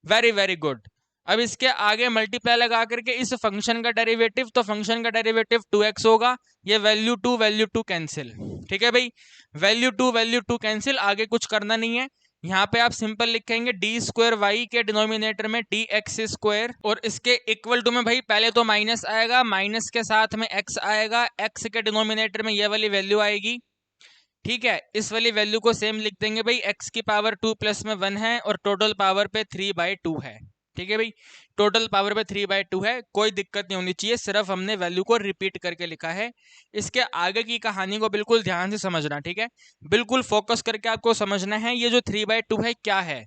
very very good. अब इसके आगे मल्टीप्लाई लगा करके इस फंक्शन का डेरिवेटिव, तो फंक्शन का डेरिवेटिव 2x होगा, ये वैल्यू 2 कैंसिल। ठीक है भाई, वैल्यू 2 कैंसिल, आगे कुछ करना नहीं है। यहाँ पे आप सिंपल लिखेंगे डी स्क्वायर वाई के डिनोमिनेटर में डी एक्स स्क्वायर, और इसके इक्वल टू में भाई पहले तो माइनस आएगा, माइनस के साथ में x आएगा, x के डिनोमिनेटर में ये वाली वैल्यू आएगी। ठीक है, इस वाली वैल्यू को सेम लिख देंगे भाई, x की पावर 2 प्लस में 1 है और टोटल पावर पे 3/2 है। ठीक है भाई, टोटल पावर पे 3/2 है, कोई दिक्कत नहीं होनी चाहिए, सिर्फ हमने वैल्यू को रिपीट करके लिखा है। इसके आगे की कहानी को बिल्कुल ध्यान से समझना। ठीक है, बिल्कुल फोकस करके आपको समझना है, ये जो 3/2 है क्या है,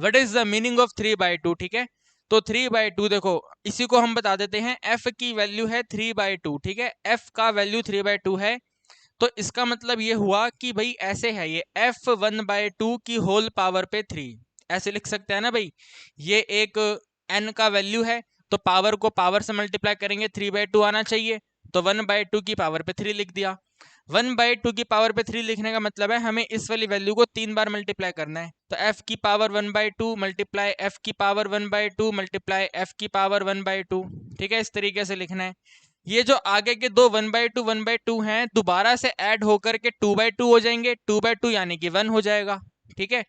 what is the meaning of 3/2। ठीक है, तो 3/2 देखो, इसी को हम बता देते हैं, f की वैल्यू है 3/2। ठीक है, f का वैल्यू 3/2 है, तो इसका मतलब ये हुआ कि भाई ऐसे है, ये f1/2 की होल पावर पे 3, ऐसे लिख सकते हैं ना भाई, ये एक n का वैल्यू है तो पावर को पावर से मल्टीप्लाई करेंगे 3/2 आना चाहिए, तो 1/2 की पावर पे 3 लिख दिया। 1/2 की पावर पे 3 लिखने का मतलब है हमें इस वाली वैल्यू को 3 बार मल्टीप्लाई करना है, तो f की पावर 1/2 मल्टीप्लाई f की पावर 1/2 मल्टीप्लाई f की पावर 1/2। ठीक है, इस तरीके से लिखना है। ये जो आगे के दो 1/2 हैं दोबारा से ऐड होकर के 2/2 हो जाएंगे, 2/2 यानी कि 1 हो जाएगा। ठीक है,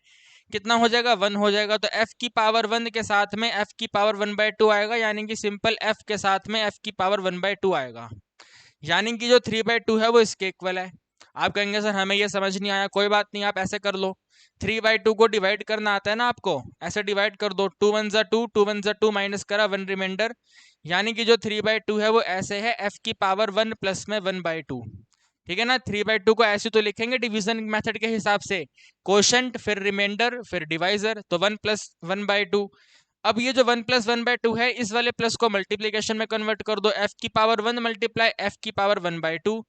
कितना हो जाएगा, 1 हो जाएगा। तो f की पावर 1 के साथ में f की पावर 1/2 आएगा, यानी कि सिंपल f के साथ में f की पावर 1/2 आएगा, यानी कि जो 3/2 है वो इसके इक्वल है। आप कहेंगे सर हमें ये समझ नहीं आया, कोई बात नहीं, आप ऐसे कर लो, 3/2 को डिवाइड करना आता है ना आपको, ऐसे डिवाइड कर दो, 2 1 जा 2, 2 1 जा 2 माइनस करा 1 रिमाइंडर, यानी कि जो 3/2 है वो ऐसे है f की पावर 1 प्लस में 1/2। ठीक है ना, 3/2 को ऐसे तो लिखेंगे डिवीजन मेथड के हिसाब से, कोशेंट फिर रिमाइंडर फिर डिवाइजर, तो 1 प्लस 1/2। अब ये जो 1 प्लस 1/2 है इस वाले प्लस को मल्टीप्लीकेशन में कन्वर्ट कर दो, f की पावर 1 मल्टीप्लाई f की पावर 1/2।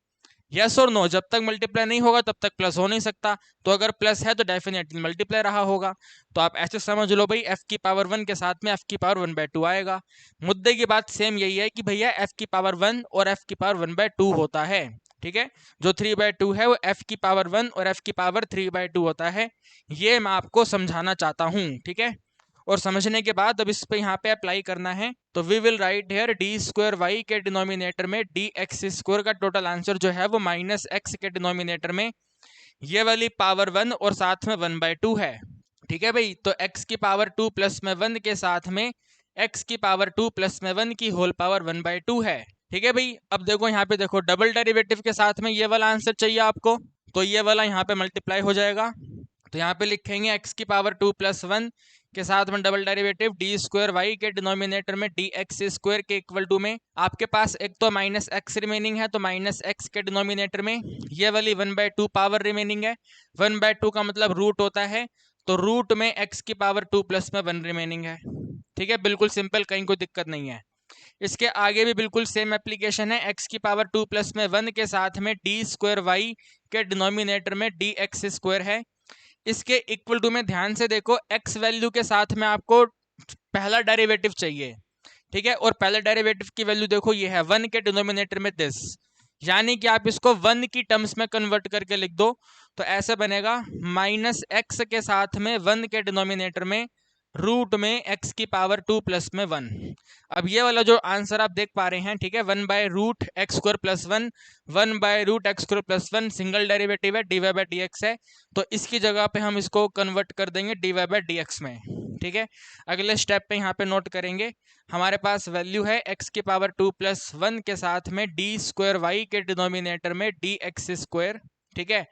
यस और नो, जब तक मल्टीप्लाई नहीं होगा तब तक प्लस हो नहीं सकता, तो अगर प्लस है तो डेफिनेटली मल्टीप्लाई रहा होगा। तो आप ऐसे समझ लो भाई f की पावर 1 के साथ में f की पावर 1/2 आएगा। मुद्दे की बात सेम यही है कि भैया f की पावर 1 और f की पावर 1/2 होता है। ठीक है, जो 3/2 है वो f की पावर 1 और f की पावर 3/2 होता है, ये मैं आपको समझाना चाहता हूँ। ठीक है, और समझने के बाद अब इस पे यहाँ पे अप्लाई करना है, तो we will write here d² y के डिनोमिनेटर में dx² का टोटल आंसर जो है वो -x के डिनोमिनेटर में ये वाली पावर 1 और साथ में 1/2 है। ठीक है भाई, तो x की पावर 2 प्लस में 1 के साथ में x की पावर 2 प्लस में 1 की होल पावर 1/2 है। ठीक है भाई, अब देखो यहाँ पे देखो डबल डेरिवेटिव के साथ में ये वाला आंसर चाहिए आपको, तो ये वाला यहाँ पे मल्टीप्लाई हो जाएगा, तो यहाँ पे लिखेंगे x की पावर 2 प्लस 1 के साथ में डबल डेरिवेटिव d² y के डिनोमिनेटर में dx² के इक्वल टू में आपके पास एक तो -x रिमेनिंग है, तो -x के डिनोमिनेटर में ये वाली 1/2 पावर रिमेनिंग है, 1/2 का मतलब रूट होता है, तो रूट में x की पावर 2 प्लस में 1 रिमेनिंग है। ठीक है, बिल्कुल सिंपल, कहीं कोई दिक्कत नहीं है। इसके आगे भी बिल्कुल सेम एप्लीकेशन है, x की पावर 2 प्लस में 1 के साथ में d² के डिनोमिनेटर में dx² है, इसके इक्वल टू में ध्यान से देखो x वैल्यू के साथ में आपको पहला डेरिवेटिव चाहिए। ठीक है, और पहले डेरिवेटिव की वैल्यू देखो ये है 1 के डिनोमिनेटर में दिस, यानी कि आप इसको 1 की टर्म्स में कन्वर्ट करके लिख दो, तो ऐसे बनेगा -x के साथ में 1 के डिनोमिनेटर में रूट में x की पावर 2 प्लस में 1। अब ये वाला जो आंसर आप देख पा रहे हैं, ठीक है, 1/√x² plus 1, 1/√x² plus 1 single derivative है, dy/dx है, तो इसकी जगह पे हम इसको कन्वर्ट कर देंगे dy/dx में। ठीक है, अगले स्टेप पे यहाँ पे नोट करेंगे, हमारे पास वैल्यू है x की पावर 2 प्लस 1 के साथ में d² के डिनोमिनेटर में dx²। ठीक है,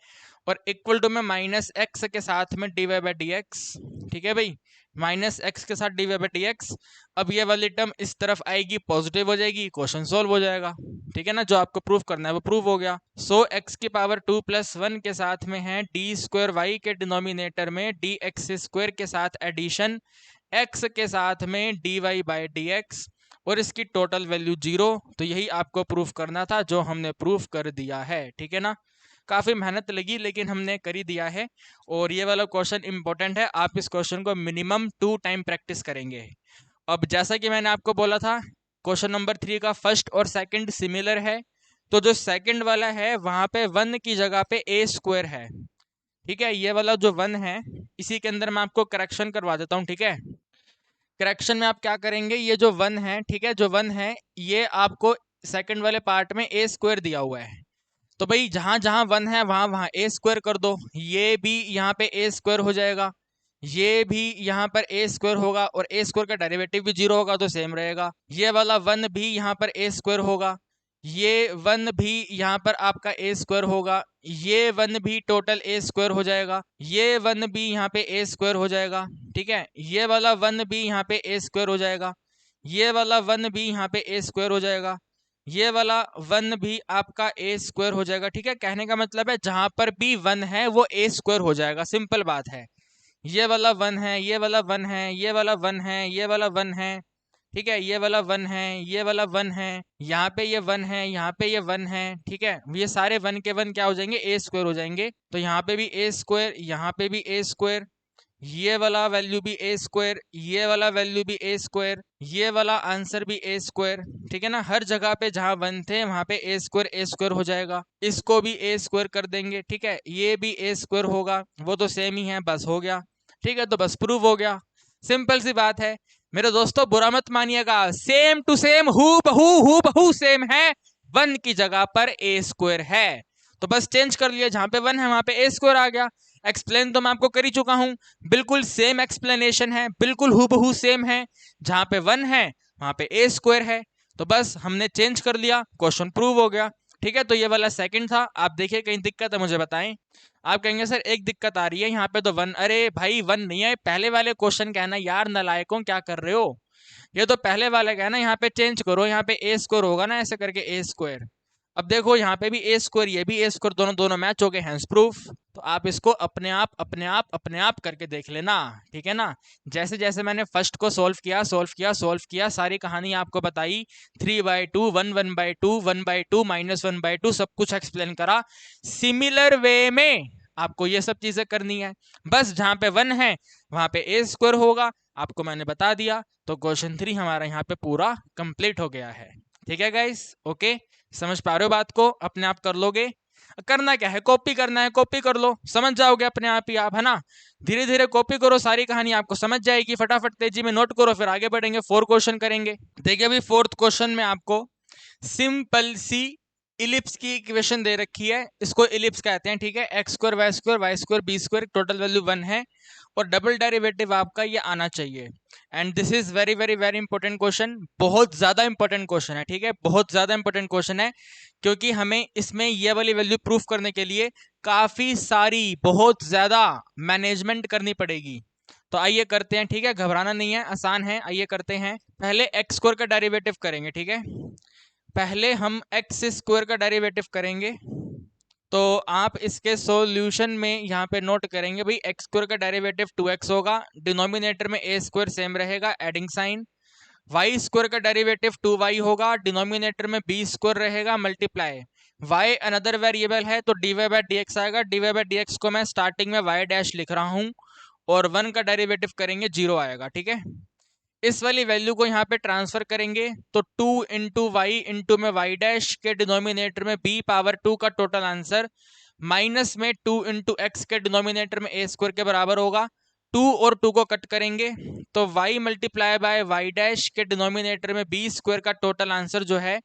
और इक्वल टू में -x के साथ में dy/dx। ठीक है भाई, -x के साथ dy/dx। अब ये वाली टर्म इस तरफ आएगी, पॉजिटिव हो जाएगी, क्वेश्चन सोल्व हो जाएगा। ठीक है ना, जो आपको प्रूफ करना है वो प्रूफ हो गया। सो x की पावर 2 प्लस 1 के साथ में है d² के डिनोमिनेटर में dx² के साथ एडिशन x के साथ में dy/dx और इसकी टोटल वैल्यू 0, तो यही आपको प्रूफ करना था, जो हमने प्रूफ कर दिया है। ठीक है ना, काफ़ी मेहनत लगी लेकिन हमने कर ही दिया है, और ये वाला क्वेश्चन इंपॉर्टेंट है, आप इस क्वेश्चन को मिनिमम 2 टाइम प्रैक्टिस करेंगे। अब जैसा कि मैंने आपको बोला था क्वेश्चन नंबर 3 का फर्स्ट और सेकंड सिमिलर है, तो जो सेकंड वाला है वहाँ पे 1 की जगह पे a² है। ठीक है, ये वाला जो 1 है इसी के अंदर मैं आपको करेक्शन करवा देता हूँ। ठीक है, करेक्शन में आप क्या करेंगे, ये जो 1 है, ठीक है, जो 1 है ये आपको सेकंड वाले पार्ट में a² दिया हुआ है, तो भाई जहां जहां 1 है वहां वहां a² कर दो, ये भी यहाँ पे a² हो जाएगा, ये भी यहाँ पर a² होगा, और a² का डेरिवेटिव भी 0 होगा तो सेम रहेगा। ये वाला 1 भी यहाँ पर a² होगा, ये 1 भी यहाँ पर आपका a² होगा, ये 1 भी टोटल a² हो जाएगा, ये 1 भी यहाँ पे a² हो जाएगा। ठीक है, ये वाला 1 भी यहाँ पे a² हो जाएगा, ये वाला 1 भी यहाँ पे a² हो जाएगा, ये वाला 1 भी आपका a² हो जाएगा। ठीक है, कहने का मतलब है जहां पर भी 1 है वो a² हो जाएगा, सिंपल बात है। ये वाला 1 है, ये वाला 1 है, ये वाला 1 है, ये वाला 1 है, ठीक है, ये वाला 1 है, ये वाला 1 है, यहाँ पे ये 1 है, यहाँ पे ये 1 है। ठीक है, ये सारे 1 के 1 क्या हो जाएंगे, a² हो जाएंगे, तो यहाँ पे भी a², यहाँ पे भी a², ये वाला वैल्यू भी ए स्क्वायर, ये वाला वैल्यू भी ए स्क्वायर, ये वाला आंसर भी ए स्क्वायर। ठीक है ना, हर जगह पे जहां वन थे वहां पे ए स्क्वायर हो जाएगा। इसको भी ए स्क्वायर कर देंगे। ठीक है, ये भी ए स्क्वायर होगा, वो तो सेम ही है, बस हो गया। ठीक है, तो बस प्रूव हो गया। सिंपल सी बात है मेरे दोस्तों, बुरा मत मानिएगा, सेम टू सेम हु बहू सेम है। वन की जगह पर ए स्क्वायर है, तो बस चेंज कर लिया, जहां पे वन है वहां पे ए स्क्वायर आ गया। एक्सप्लेन तो मैं आपको कर ही चुका हूं, बिल्कुल सेम एक्सप्लेनेशन है, बिल्कुल हूबहू सेम है। जहां पे वन है वहां पे ए स्क्वायर है, तो बस हमने चेंज कर लिया, क्वेश्चन प्रूव हो गया। ठीक है, तो ये वाला सेकंड था। आप देखिए कहीं दिक्कत है मुझे बताएं। आप कहेंगे सर एक दिक्कत आ रही है यहाँ पे तो वन, अरे भाई वन नहीं है, पहले वाले क्वेश्चन का है ना यार, नालायकों क्या कर रहे हो। ये तो पहले वाले का है ना, यहाँ पे चेंज करो, यहाँ पे ए स्क्वायर होगा ना, ऐसे करके ए स्क्वायर। अब देखो यहाँ पे भी ए स्क्वायर, ये भी ए स्क्वायर, दोनों दोनों मैच हो गए, हैंस प्रूफ। तो आप इसको अपने आप करके देख लेना। ठीक है ना, जैसे जैसे मैंने फर्स्ट को सोल्व किया, सारी कहानी आपको बताई, 3/2, 1/2, 1/2, -1/2, सब कुछ एक्सप्लेन करा। सिमिलर वे में आपको ये सब चीजें करनी है। बस जहां पे वन है वहां पे ए स्क्वायर होगा, आपको मैंने बता दिया। तो क्वेश्चन 3 हमारा यहाँ पे पूरा कंप्लीट हो गया है। ठीक है गाइस, ओके, समझ पा रहे हो बात को, अपने आप कर लोगे। करना क्या है, कॉपी करना है, कॉपी कर लो, समझ जाओगे अपने आप ही आप, है ना। धीरे धीरे कॉपी करो, सारी कहानी आपको समझ जाएगी। फटाफट तेजी में नोट करो, फिर आगे बढ़ेंगे, 4 क्वेश्चन करेंगे। देखिए अभी 4th क्वेश्चन में आपको सिंपल सी इलिप्स की इक्वेशन दे रखी है, इसको इलिप्स कहते हैं। ठीक है, x square y square b square, total value 1 है, और डबल डेरिवेटिव आपका ये आना चाहिए। And this is very very very important question, बहुत ज्यादा इंपॉर्टेंट क्वेश्चन है। ठीक है, बहुत ज्यादा इंपॉर्टेंट क्वेश्चन है, क्योंकि हमें इसमें ये वाली वैल्यू प्रूफ करने के लिए काफी सारी बहुत ज्यादा मैनेजमेंट करनी पड़ेगी। तो आइए करते हैं। ठीक है, घबराना नहीं है, आसान है, आइए करते हैं। पहले एक्स स्क्वायर का डेरिवेटिव करेंगे। ठीक है, पहले हम एक्स स्क्वायर का डेरिवेटिव करेंगे। तो आप इसके सॉल्यूशन में यहाँ पे नोट करेंगे भाई, एक्स स्क्वायर का डेरिवेटिव 2x होगा, डिनोमिनेटर में ए स्क्वायर सेम रहेगा, एडिंग साइन। वाई स्क्वायर का डेरिवेटिव 2y होगा, डिनोमिनेटर में बी स्क्वायर रहेगा, मल्टीप्लाई। y अनदर वेरिएबल है तो dy बाय dx आएगा, dy बाय dx को मैं स्टार्टिंग में y डैश लिख रहा हूँ, और 1 का डेरिवेटिव करेंगे 0 आएगा। ठीक है, इस वाली वैल्यू को यहाँ पे ट्रांसफर करेंगे, तो 2 इंटू वाई इंटू में वाई डैश के डिनोमिनेटर में b पावर 2 का टोटल आंसर, माइनस में 2 इंटू एक्स के डिनोमिनेटर में ए स्क्वायर के बराबर होगा। 2 और 2 को कट करेंगे तो y multiply by y dash के डिनोमिनेटर में बी स्क्वायर का टोटल आंसर जो है,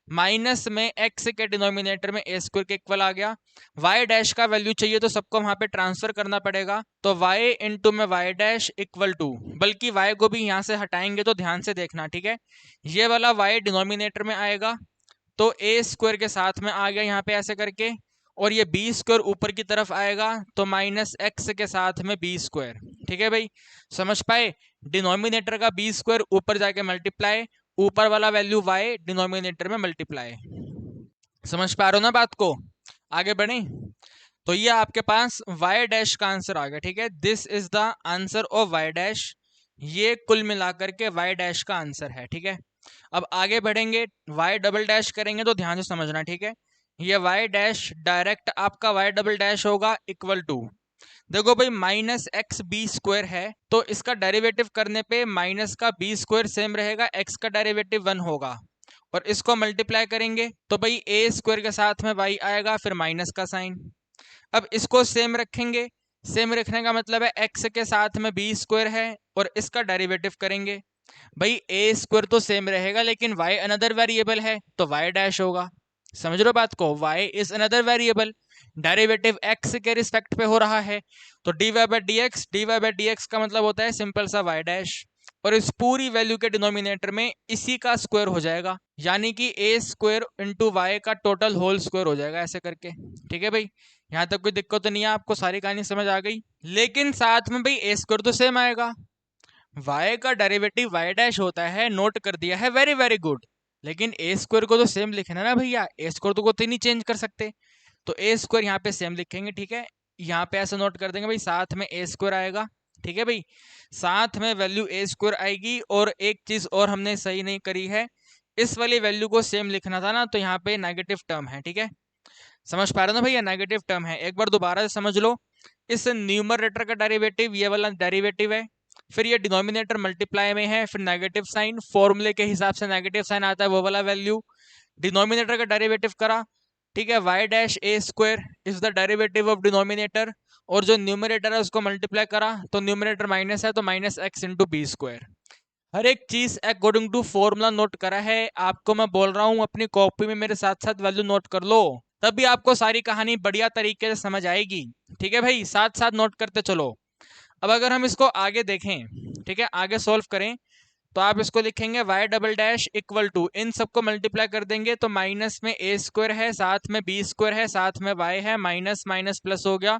माइनस में x के डिनोमिनेटर में ए स्क्वायर के इक्वल आ गया। y डैश का वैल्यू चाहिए तो सबको वहां पे ट्रांसफर करना पड़ेगा, तो y इंटू में वाई डैश इक्वल टू, बल्कि y को भी यहां से हटाएंगे तो ध्यान से देखना। ठीक है, ये वाला y डिनोमिनेटर में आएगा, तो ए स्क्वायर के साथ में आ गया यहाँ पे ऐसे करके, और ये बी स्क्वायर ऊपर की तरफ आएगा, तो माइनस एक्स के साथ में बी स्क्वायर। ठीक है भाई, समझ पाए, डिनोमिनेटर का बी स्क्वायर ऊपर जाके मल्टीप्लाई, ऊपर वाला वैल्यू y डिनोमिनेटर में मल्टीप्लाई। समझ पा रहे हो ना बात को, आगे बढ़े। तो ये आपके पास y डैश का आंसर आ गया। ठीक है, this is the answer of y dash, ये कुल मिलाकर के y डैश का आंसर है। ठीक है, अब आगे बढ़ेंगे, y डबल डैश करेंगे तो ध्यान से समझना। ठीक है, ये y डैश डायरेक्ट आपका y डबल डैश होगा इक्वल टू, देखो भाई माइनस एक्स बी स्क्वायर है, तो इसका डेरिवेटिव करने पे माइनस का बी स्क्वायर सेम रहेगा, एक्स का डेरिवेटिव 1 होगा, और इसको मल्टीप्लाई करेंगे तो भाई ए स्क्वायर के साथ में y आएगा, फिर माइनस का साइन। अब इसको सेम रखेंगे, सेम रखने का मतलब है एक्स के साथ में बी स्क्वायर है, और इसका डेरिवेटिव करेंगे, भाई ए स्क्वायर तो सेम रहेगा लेकिन y अनदर वेरिएबल है, तो y डैश होगा। समझ रहे हो बात को, y is another variable, derivative x के रिस्पेक्ट पे हो रहा है, तो dy बाय dx का मतलब होता है सिंपल सा y डैश, और इस पूरी वैल्यू के डिनोमिनेटर में इसी का स्क्वायर हो जाएगा, यानी कि ए स्क्वायर इंटू वाई का टोटल होल स्क्वायर हो जाएगा ऐसे करके। ठीक है भाई, यहाँ तक कोई दिक्कत तो नहीं है, आपको सारी कहानी समझ आ गई। लेकिन साथ में भाई ए स्क्वायर तो सेम आएगा, y का डेरिवेटिव y डैश होता है, नोट कर दिया है, वेरी वेरी गुड। लेकिन ए स्क्वायर को तो सेम लिखना ना भैया, ए स्क्वायर तो को तो नहीं चेंज कर सकते, तो ए स्क्वायर यहाँ पे सेम लिखेंगे। ठीक है, यहाँ पे ऐसा नोट कर देंगे भाई, साथ में ए स्क्वायर आएगा। ठीक है भाई, साथ में वैल्यू ए स्क्वायर आएगी, और एक चीज और हमने सही नहीं करी है, इस वाली वैल्यू को सेम लिखना था ना, तो यहाँ पे नेगेटिव टर्म है। ठीक है, समझ पा रहे हो ना भैया, नेगेटिव टर्म है, एक बार दोबारा से समझ लो। इस न्यूमरेटर का डेरिवेटिव ये वाला डेरिवेटिव है, फिर ये डिनोमिनेटर मल्टीप्लाई में है, फिर नेगेटिव साइन, फॉर्मूले के हिसाब से नेगेटिव साइन आता है वो वाला वैल्यू, डिनोमिनेटर का डेरिवेटिव करा, ठीक है, y dash a square is the derivative of denominator, और जो न्यूमरेटर है उसको मल्टीप्लाई करा तो न्यूमरेटर माइनस है तो minus x into b square. हर एक चीज अकॉर्डिंग टू फॉर्मूला नोट करा है, आपको मैं बोल रहा हूँ अपनी कॉपी में मेरे साथ साथ वैल्यू नोट कर लो, तभी आपको सारी कहानी बढ़िया तरीके से समझ आएगी। ठीक है भाई, साथ साथ नोट करते चलो। अब अगर हम इसको आगे देखें, ठीक है, आगे सॉल्व करें, तो आप इसको लिखेंगे y double dash equal to, इन सबको मल्टीप्लाई कर देंगे तो माइनस में ए स्क्वायर है, साथ में बी स्क्वायर है, साथ में y है, माइनस माइनस प्लस हो गया,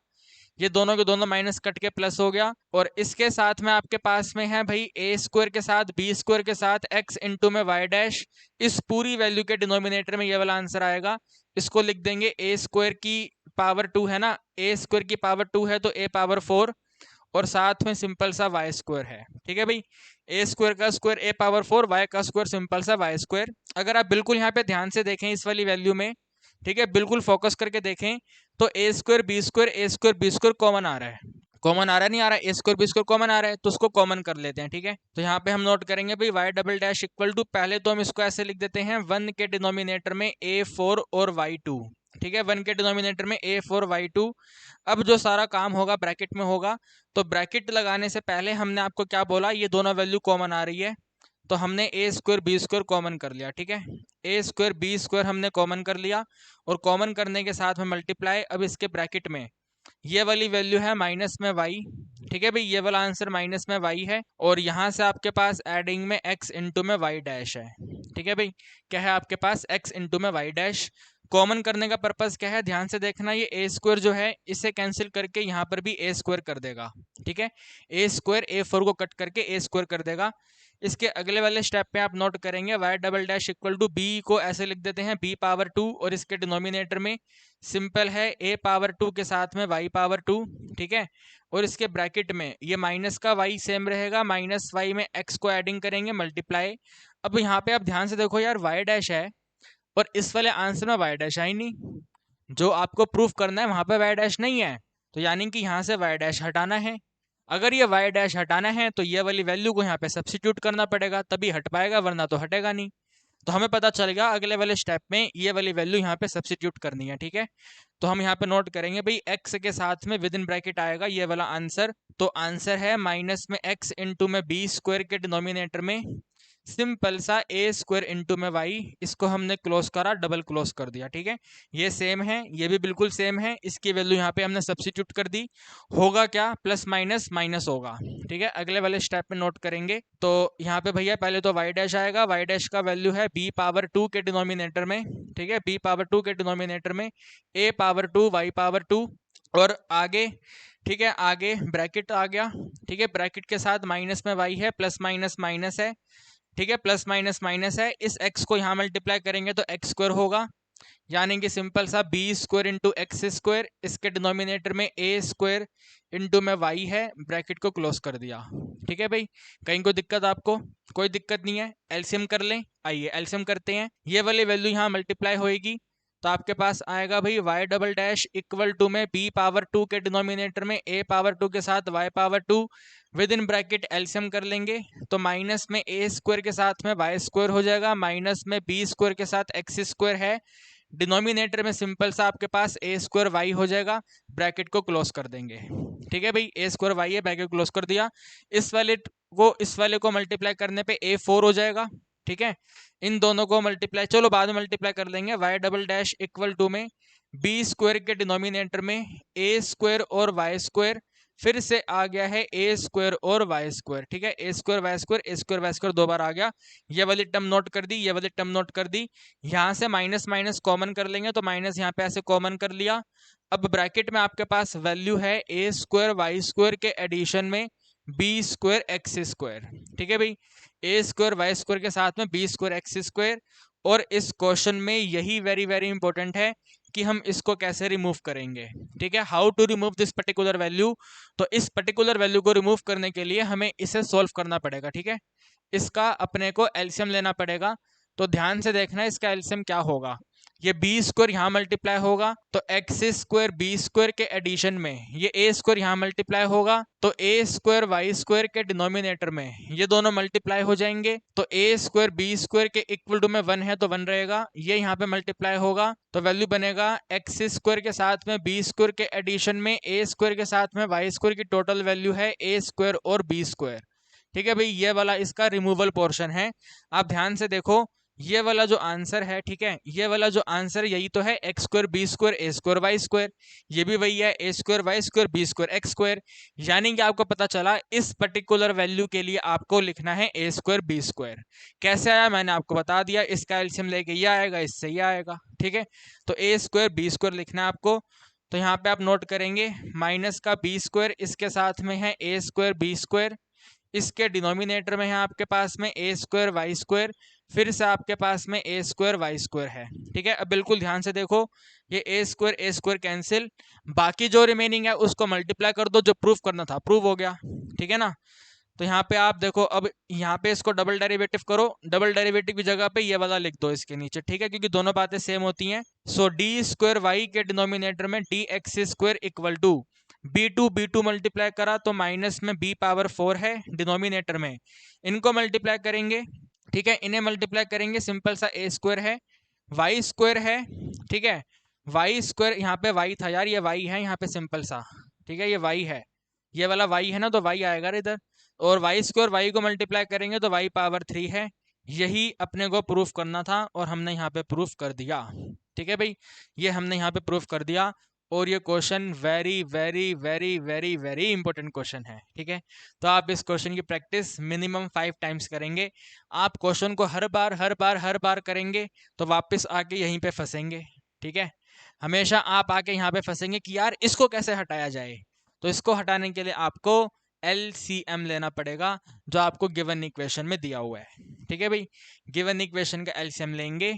ये दोनों के दोनों माइनस कट के प्लस हो गया, और इसके साथ में आपके पास में है भाई ए स्क्वायर के साथ बी स्क्वायर के साथ एक्स इंटू में वाई डैश, इस पूरी वैल्यू के डिनोमिनेटर में ये वाला आंसर आएगा। इसको लिख देंगे ए स्क्वायर की पावर 2 है ना, ए स्क्वायर की पावर 2 है तो ए पावर 4, और साथ में सिंपल सा वाई स्क्वायर है। ठीक है भाई, ए स्क्वायर का स्क्वायर ए पावर 4, वाई का स्क्वायर सिंपल सा वाई स्क्वायर। अगर आप बिल्कुल यहाँ पे ध्यान से देखें इस वाली वैल्यू में, ठीक है, बिल्कुल फोकस करके देखें, तो ए स्क्वायर बी स्क्वायर कॉमन आ रहा है, कॉमन आ रहा है, नहीं आ रहा है, a square b square common आ रहा है, तो उसको कॉमन कर लेते हैं। ठीक है, तो यहाँ पे हम नोट करेंगे भाई y double dash equal to, पहले तो हम इसको ऐसे लिख देते हैं 1 के डिनोमिनेटर में a4 और y2, ठीक है, 1 के डिनोमिनेटर में a4 y2। अब जो सारा काम होगा ब्रैकेट में होगा, तो ब्रैकेट लगाने से पहले हमने आपको क्या बोला, ये दोनों वैल्यू कॉमन आ रही है, तो हमने ए स्क्वायर बी स्क्वायर कॉमन कर लिया। ठीक है, ए स्क्वायर बी स्क्वायर हमने कॉमन कर लिया, और कॉमन करने के साथ में मल्टीप्लाई, अब इसके ब्रैकेट में ये वाली वैल्यू है माइनस में वाई, ठीक है भाई, ये वाला आंसर माइनस में वाई है, और यहाँ से आपके पास एडिंग में एक्स इंटू में वाई डैश है। ठीक है भाई, क्या है आपके पास एक्स इंटू में वाई डैश। कॉमन करने का पर्पस क्या है, ध्यान से देखना, ये ए स्क्वायर जो है इसे कैंसिल करके यहाँ पर भी ए स्क्वायर कर देगा। ठीक है, ए स्क्वायर ए फोर को कट करके ए स्क्वायर कर देगा। इसके अगले वाले स्टेप पे आप नोट करेंगे y double dash equal to b को ऐसे लिख देते हैं बी पावर 2, और इसके डिनोमिनेटर में सिंपल है ए पावर 2 के साथ में वाई पावर 2। ठीक है, और इसके ब्रैकेट में ये माइनस का वाई सेम रहेगा, माइनस वाई में एक्स को एडिंग करेंगे मल्टीप्लाई। अब यहाँ पे आप ध्यान से देखो यार, वाई डैश है और इस वाले आंसर में वाई डैश है ही नहीं, जो आपको प्रूफ करना है वहां पे वाई डैश नहीं है, तो यानी कि यहाँ से वाई डैश हटाना है। अगर ये वाई डैश हटाना है तो ये वाली वैल्यू को यहाँ पे सब्सिट्यूट करना पड़ेगा, तभी हट पाएगा, वरना तो हटेगा नहीं। तो हमें पता चलेगा अगले वाले स्टेप में ये वाली वैल्यू यहाँ पे सब्सिट्यूट करनी है। ठीक है, तो हम यहाँ पे नोट करेंगे भाई एक्स के साथ में विद इन ब्रैकेट आएगा ये वाला आंसर, तो आंसर है माइनस में एक्स इंटू में बी स्क्वायर के डिनोमिनेटर में सिंपल सा ए स्क्वायर इंटू में वाई, इसको हमने क्लोज करा, डबल क्लोज कर दिया। ठीक है, ये सेम है, ये भी बिल्कुल सेम है, इसकी वैल्यू यहाँ पे हमने सब्सिट्यूट कर दी, होगा क्या, प्लस माइनस माइनस होगा। ठीक है, अगले वाले स्टेप में नोट करेंगे, तो यहाँ पे भैया पहले तो वाई डैश आएगा, वाई डैश का वैल्यू है बी पावर 2 के डिनोमिनेटर में। ठीक है, बी पावर 2 के डिनोमिनेटर में ए पावर 2 वाई पावर 2, और आगे, ठीक है, आगे ब्रैकेट आ गया। ठीक है, ब्रैकेट के साथ माइनस में वाई है, प्लस माइनस माइनस है। ठीक है, प्लस माइनस माइनस है, इस x को यहाँ मल्टीप्लाई करेंगे तो एक्स स्क्वायर होगा, यानी कि सिंपल सा b square into x square, इसके डिनोमिनेटर में ए स्क्वायर इंटू में वाई है, ब्रैकेट को क्लोज कर दिया। ठीक है भाई, कहीं कोई दिक्कत आपको? कोई दिक्कत नहीं है, एलसीएम कर लें, आइए एलसीएम करते हैं। ये वाली वैल्यू यहाँ मल्टीप्लाई होएगी, तो आपके पास आएगा भाई y double dash equal to में बी पावर 2 के डिनोमिनेटर में ए पावर 2 के साथ y power 2, within bracket LCM कर लेंगे, तो माइनस में ए स्क्वायर के साथ में वाई स्क्वायर हो जाएगा, माइनस में बी स्क्वायर के साथ एक्स स्क्वायर है, डिनोमिनेटर में सिंपल सा आपके पास ए स्क्वायर वाई हो जाएगा, ब्रैकेट को क्लोज कर देंगे। ठीक है भाई, ए स्क्वायर वाई है, ब्रैकेट क्लोज कर दिया। इस वाले को मल्टीप्लाई करने पे ए 4 हो जाएगा। ठीक है, इन दोनों को मल्टीप्लाई, चलो बाद में मल्टीप्लाई कर लेंगे, y double dash equal to में बी स्क्वायर के डिनोमिनेटर में ए स्क्वायर और वाई स्क्वायर, फिर से आ गया है ए स्क्वायर और वाई स्क्वायर। ठीक है, a square y square, a square y square 2 बार आ गया, ये वाली टर्म नोट कर दी, ये वाली टर्म नोट कर दी। यहाँ से माइनस माइनस कॉमन कर लेंगे, तो माइनस यहाँ पे ऐसे कॉमन कर लिया। अब ब्रैकेट में आपके पास वैल्यू है ए स्क्वायर वाई स्क्वायर के एडिशन में बी स्क्वायर एक्स स्क्वायर। ठीक है भाई, ए स्क्वायर वाई स्क्वायर के साथ में बी स्क्वायर एक्स स्क्वायर, और इस क्वेश्चन में यही वेरी वेरी इंपॉर्टेंट है कि हम इसको कैसे रिमूव करेंगे। ठीक है, how to remove this particular value, तो इस पर्टिकुलर वैल्यू को रिमूव करने के लिए हमें इसे सॉल्व करना पड़ेगा। ठीक है, इसका अपने को एलसीएम लेना पड़ेगा, तो ध्यान से देखना इसका एलसीएम क्या होगा। ये बी स्क्वायर यहाँ मल्टीप्लाई होगा तो एक्स स्क्वायर बी स्क्वायर के एडिशन में ये ए स्क्वायर यहाँ मल्टीप्लाई होगा तो ए स्क्वायर वाई स्क्वायर के डिनोमिनेटर में ये दोनों मल्टीप्लाई हो जाएंगे तो ए स्क्वायर बी स्क्वायर के इक्वल टू में 1 है तो 1 रहेगा, ये यहाँ पे मल्टीप्लाई होगा तो वैल्यू बनेगा एक्स स्क्वायर के साथ में बी स्क्वायर के एडिशन में ए स्क्वायर के साथ में वाई स्क्वायर की टोटल वैल्यू है ए स्क्वायर और बी स्क्वायर। ठीक है भाई, ये वाला इसका रिमूवल पोर्शन है। आप ध्यान से देखो ये वाला जो आंसर है, ठीक है, ये वाला जो आंसर यही तो है x square b square a square y square, ये भी वही है a square y square b square x square. यानी कि आपको पता चला इस पर्टिकुलर वैल्यू के लिए आपको लिखना है ए स्क्वायर बी स्क्वायर। कैसे आया मैंने आपको बता दिया, इसका एलसीएम लेके ये आएगा, इससे ये आएगा। ठीक है, तो ए स्क्वायर बी स्क्वायर लिखना है आपको। तो यहाँ पे आप नोट करेंगे माइनस का बी स्क्वायर इसके साथ में है ए स्क्वायर बी स्क्वायर, इसके डिनोमिनेटर में है आपके पास में ए स्क्वायर वाई स्क्वायर, फिर से आपके पास में ए स्क्वायर वाई स्क्वायर है। ठीक है, अब बिल्कुल ध्यान से देखो ये ए स्क्वायर कैंसिल, बाकी जो रिमेनिंग है उसको मल्टीप्लाई कर दो, जो प्रूफ करना था प्रूव हो गया। ठीक है ना, तो यहाँ पे आप देखो अब यहाँ पे इसको डबल डेरिवेटिव करो, डबल डेरिवेटिव की जगह पे ये वाला लिख दो इसके नीचे। ठीक है, क्योंकि दोनों बातें सेम होती हैं। सो डी स्क्वायर वाई के डिनोमिनेटर में D x square equal to b to multiply करा तो माइनस में बी पावर 4 है डिनोमिनेटर में, इनको मल्टीप्लाई करेंगे। ठीक है, इन्हें मल्टीप्लाई करेंगे, सिंपल सा ए स्क्वायर है वाई स्क्वायर है। ठीक है, वाई स्क्वायर यहाँ पे वाई था यार, ये वाई है यहाँ पे सिंपल सा। ठीक है, ये वाई है, ये वाला वाई है ना, तो वाई आएगा इधर, और वाई स्क्वायर वाई को मल्टीप्लाई करेंगे तो वाई पावर 3 है। यही अपने को प्रूफ करना था और हमने यहाँ पे प्रूफ कर दिया। ठीक है भाई, ये हमने यहाँ पे प्रूफ कर दिया और ये question very very very very very important question है। ठीक है, तो आप इस क्वेश्चन की प्रैक्टिस मिनिमम 5 टाइम्स करेंगे। आप क्वेश्चन को हर बार करेंगे तो वापस आके यहीं पे फंसेंगे। ठीक है, हमेशा आप आके यहाँ पे फंसेंगे कि यार इसको कैसे हटाया जाए, तो इसको हटाने के लिए आपको LCM लेना पड़ेगा जो आपको गिवन इक्वेशन में दिया हुआ है। ठीक है भाई, गिवन इक्वेशन का LCM लेंगे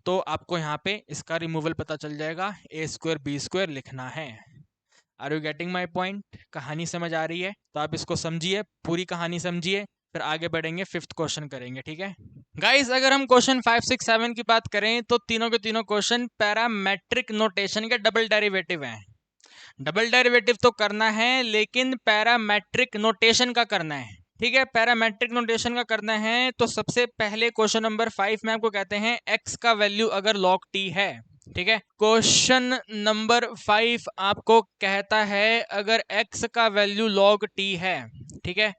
तो आपको यहाँ पे इसका रिमूवल पता चल जाएगा, ए स्क्वायर बी स्क्वायर लिखना है। Are you getting my point? कहानी समझ आ रही है तो आप इसको समझिए, पूरी कहानी समझिए, फिर आगे बढ़ेंगे, 5th क्वेश्चन करेंगे। ठीक है गाइस, अगर हम क्वेश्चन 5, 6, 7 की बात करें तो तीनों के तीनों क्वेश्चन पैरामेट्रिक नोटेशन के डबल डेरिवेटिव हैं। डबल डेरिवेटिव तो करना है लेकिन पैरामेट्रिक नोटेशन का करना है। ठीक है, पैरामेट्रिक नोटेशन का करना है तो सबसे पहले क्वेश्चन नंबर 5 में आपको कहते हैं x का वैल्यू अगर log t है। ठीक है, क्वेश्चन नंबर 5 आपको कहता है अगर x का वैल्यू log t है, ठीक है,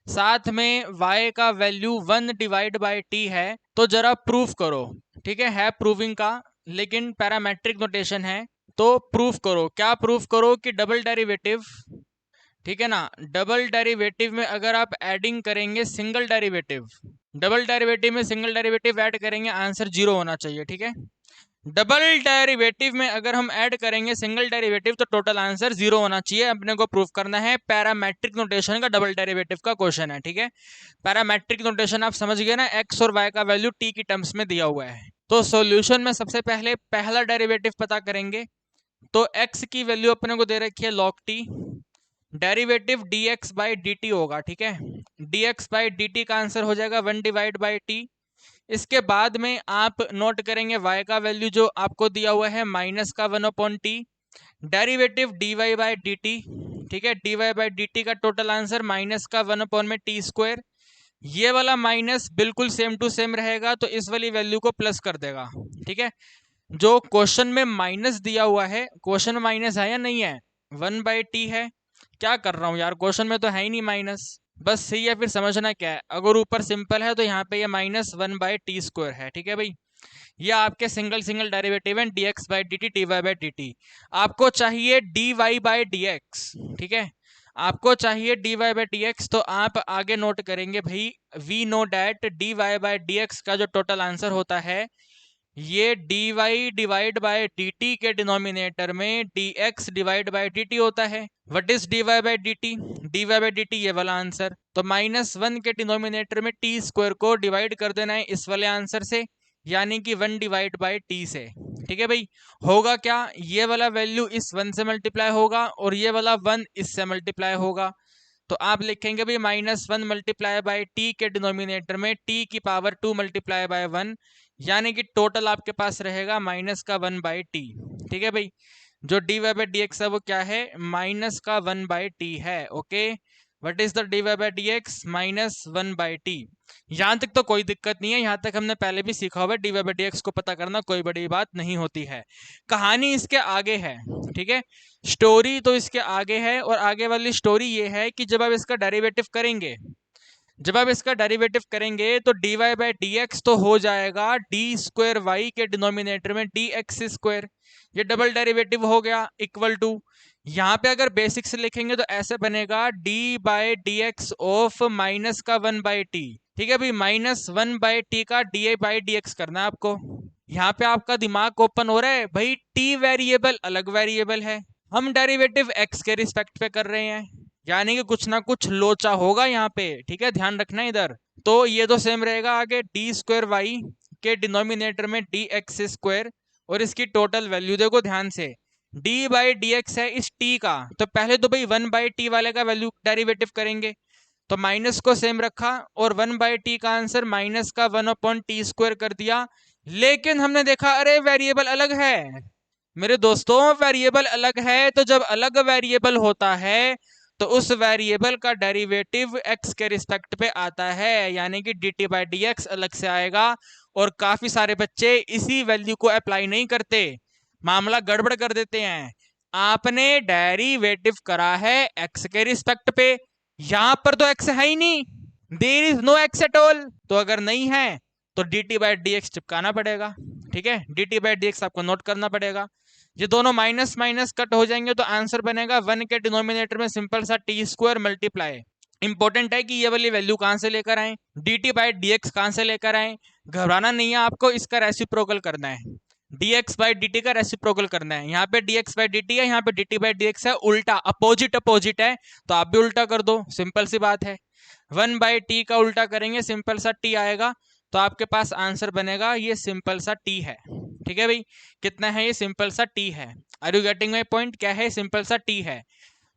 साथ में y का वैल्यू 1 डिवाइड बाय t है, तो जरा प्रूफ करो। ठीक है प्रूविंग का, लेकिन पैरामेट्रिक नोटेशन है तो प्रूफ करो। क्या प्रूफ करो कि डबल डेरिवेटिव, ठीक है ना, डबल डेरिवेटिव में अगर आप एडिंग करेंगे सिंगल डेरिवेटिव, डबल डेरिवेटिव में सिंगल डेरिवेटिव ऐड करेंगे आंसर 0 होना चाहिए। ठीक है, डबल डेरिवेटिव में अगर हम ऐड करेंगे सिंगल डेरिवेटिव तो टोटल आंसर 0 होना चाहिए। अपने को प्रूफ करना है पैरामेट्रिक नोटेशन का डबल डेरिवेटिव का क्वेश्चन है। ठीक है, पैरामेट्रिक नोटेशन आप समझ गए ना, एक्स और वाई का वैल्यू टी की टर्म्स में दिया हुआ है। तो सॉल्यूशन में सबसे पहले पहला डेरिवेटिव पता करेंगे, तो x की वैल्यू अपने को दे रखी है log t, derivative dx by dt होगा। ठीक है, dx बाई dt का आंसर हो जाएगा 1 डिवाइड बाई t। इसके बाद में आप नोट करेंगे y का वैल्यू जो आपको दिया हुआ है माइनस का 1/t, derivative dy by dt। ठीक है, dy बाई dt का टोटल आंसर माइनस का 1/t स्क्वायर। ये वाला माइनस बिल्कुल सेम टू सेम रहेगा तो इस वाली वैल्यू को प्लस कर देगा। ठीक है, जो क्वेश्चन में माइनस दिया हुआ है, क्वेश्चन में माइनस है या नहीं है, 1/t है। क्या कर रहा हूँ यार, क्वेश्चन में तो है ही नहीं माइनस, बस सही है। फिर समझना क्या है, अगर ऊपर सिंपल है तो यहाँ पे ये माइनस 1/t स्क्वायर है। ठीक है भाई, ये आपके सिंगल डेरिवेटिव है dx by dt dy by dt। आपको चाहिए dy बाई dx। ठीक है, आपको चाहिए dy बाई dx, तो आप आगे नोट करेंगे भाई we know that dy by dx का जो टोटल आंसर होता है ये dy डिवाइड बाय dt के डिनोमिनेटर में dx डिवाइड बाय dt होता है। What is dy by dt? dy by dt ये वाला आंसर, तो -1 के डिनोमिनेटर में t स्क्वायर को डिवाइड कर देना है इस वाले आंसर से, यानी कि 1 डिवाइड बाय t से। ठीक है भाई, होगा क्या, ये वाला वैल्यू इस 1 से मल्टीप्लाई होगा और ये वाला 1 इससे मल्टीप्लाई होगा, तो आप लिखेंगे भाई -1 मल्टीप्लाई बाय t के डिनोमिनेटर में t की पावर 2 मल्टीप्लाई बाय 1, यानी कि टोटल आपके पास रहेगा माइनस का 1/t। ठीक है भाई, जो d Y by D x है वो क्या है, माइनस का 1/t है। Okay, what is the d Y by D x, -1/t। यहां तक तो कोई दिक्कत नहीं है, यहां तक हमने पहले भी सीखा हुआ है, d Y by D x को पता करना कोई बड़ी बात नहीं होती है। कहानी इसके आगे है, ठीक है, स्टोरी तो इसके आगे है, और आगे वाली स्टोरी ये है कि जब आप इसका डेरिवेटिव करेंगे, जब आप इसका डेरिवेटिव करेंगे तो d Y by D x तो हो जाएगा डी स्क्वायर वाई के डिनोमिनेटर में डी एक्स स्क्वायर, ये डबल डेरिवेटिव हो गया, इक्वल टू, यहाँ पे अगर बेसिक से लिखेंगे तो ऐसे बनेगा D by D x of minus का 1/t। ठीक है भाई, -1/t का डी बाई डी एक्स करना है आपको। यहाँ पे आपका दिमाग ओपन हो रहा है भाई, टी वेरिएबल अलग वेरिएबल है, हम डेरिवेटिव एक्स के रिस्पेक्ट पे कर रहे हैं, यानी कि कुछ ना कुछ लोचा होगा यहाँ पे। ठीक है, ध्यान रखना इधर। तो ये तो सेम रहेगा आगे, डी स्क्वायर वाई के डिनोमिनेटर में डी एक्स स्क्वायर, और इसकी टोटल वैल्यू देखो ध्यान से, डी बाई डी एक्स है इस टी का, तो पहले तो भाई 1/t वाले का वैल्यू डेरिवेटिव करेंगे, तो माइनस को सेम रखा, और 1/t का आंसर माइनस का 1/t स्क्वायर कर दिया। लेकिन हमने देखा अरे वेरिएबल अलग है मेरे दोस्तों, वेरिएबल अलग है, तो जब अलग वेरिएबल होता है तो उस वेरिएबल का डेरिवेटिव x के रिस्पेक्ट पे आता है, यानी कि dt बाई डी एक्स अलग से आएगा। और काफी सारे बच्चे इसी वैल्यू को अप्लाई नहीं करते, मामला गड़बड़ कर देते हैं। आपने डेरिवेटिव करा है x के रिस्पेक्ट पे, यहां पर तो x है ही नहीं, there is no x at all, तो अगर नहीं है तो dt बाई डी एक्स चिपकाना पड़ेगा। ठीक है, dt बाई डी एक्स आपको नोट करना पड़ेगा। ये दोनों माइनस माइनस कट हो जाएंगे तो आंसर बनेगा 1 के डिनोमिनेटर में सिंपल सा टी स्क्वायर मल्टीप्लाई। इंपॉर्टेंट है कि ये वाली वैल्यू कहां से लेकर आए, D t by D x कहां से लेकर आए, घबराना नहीं है आपको, इसका रेसिप्रोकल करना है, dx बाई डी टी का रेसिप्रोकल करना है। यहाँ पे dx बाई डी टी है, यहाँ पे dt बाई डी एक्स है, उल्टा अपोजिट अपोजिट है, तो आप भी उल्टा कर दो, सिंपल सी बात है। 1/t का उल्टा करेंगे सिंपल सा t आएगा, तो आपके पास आंसर बनेगा ये सिंपल सा t है। ठीक है भाई, कितना है ये, सिंपल सा t है। Are you getting my point, क्या है, सिंपल सा t है।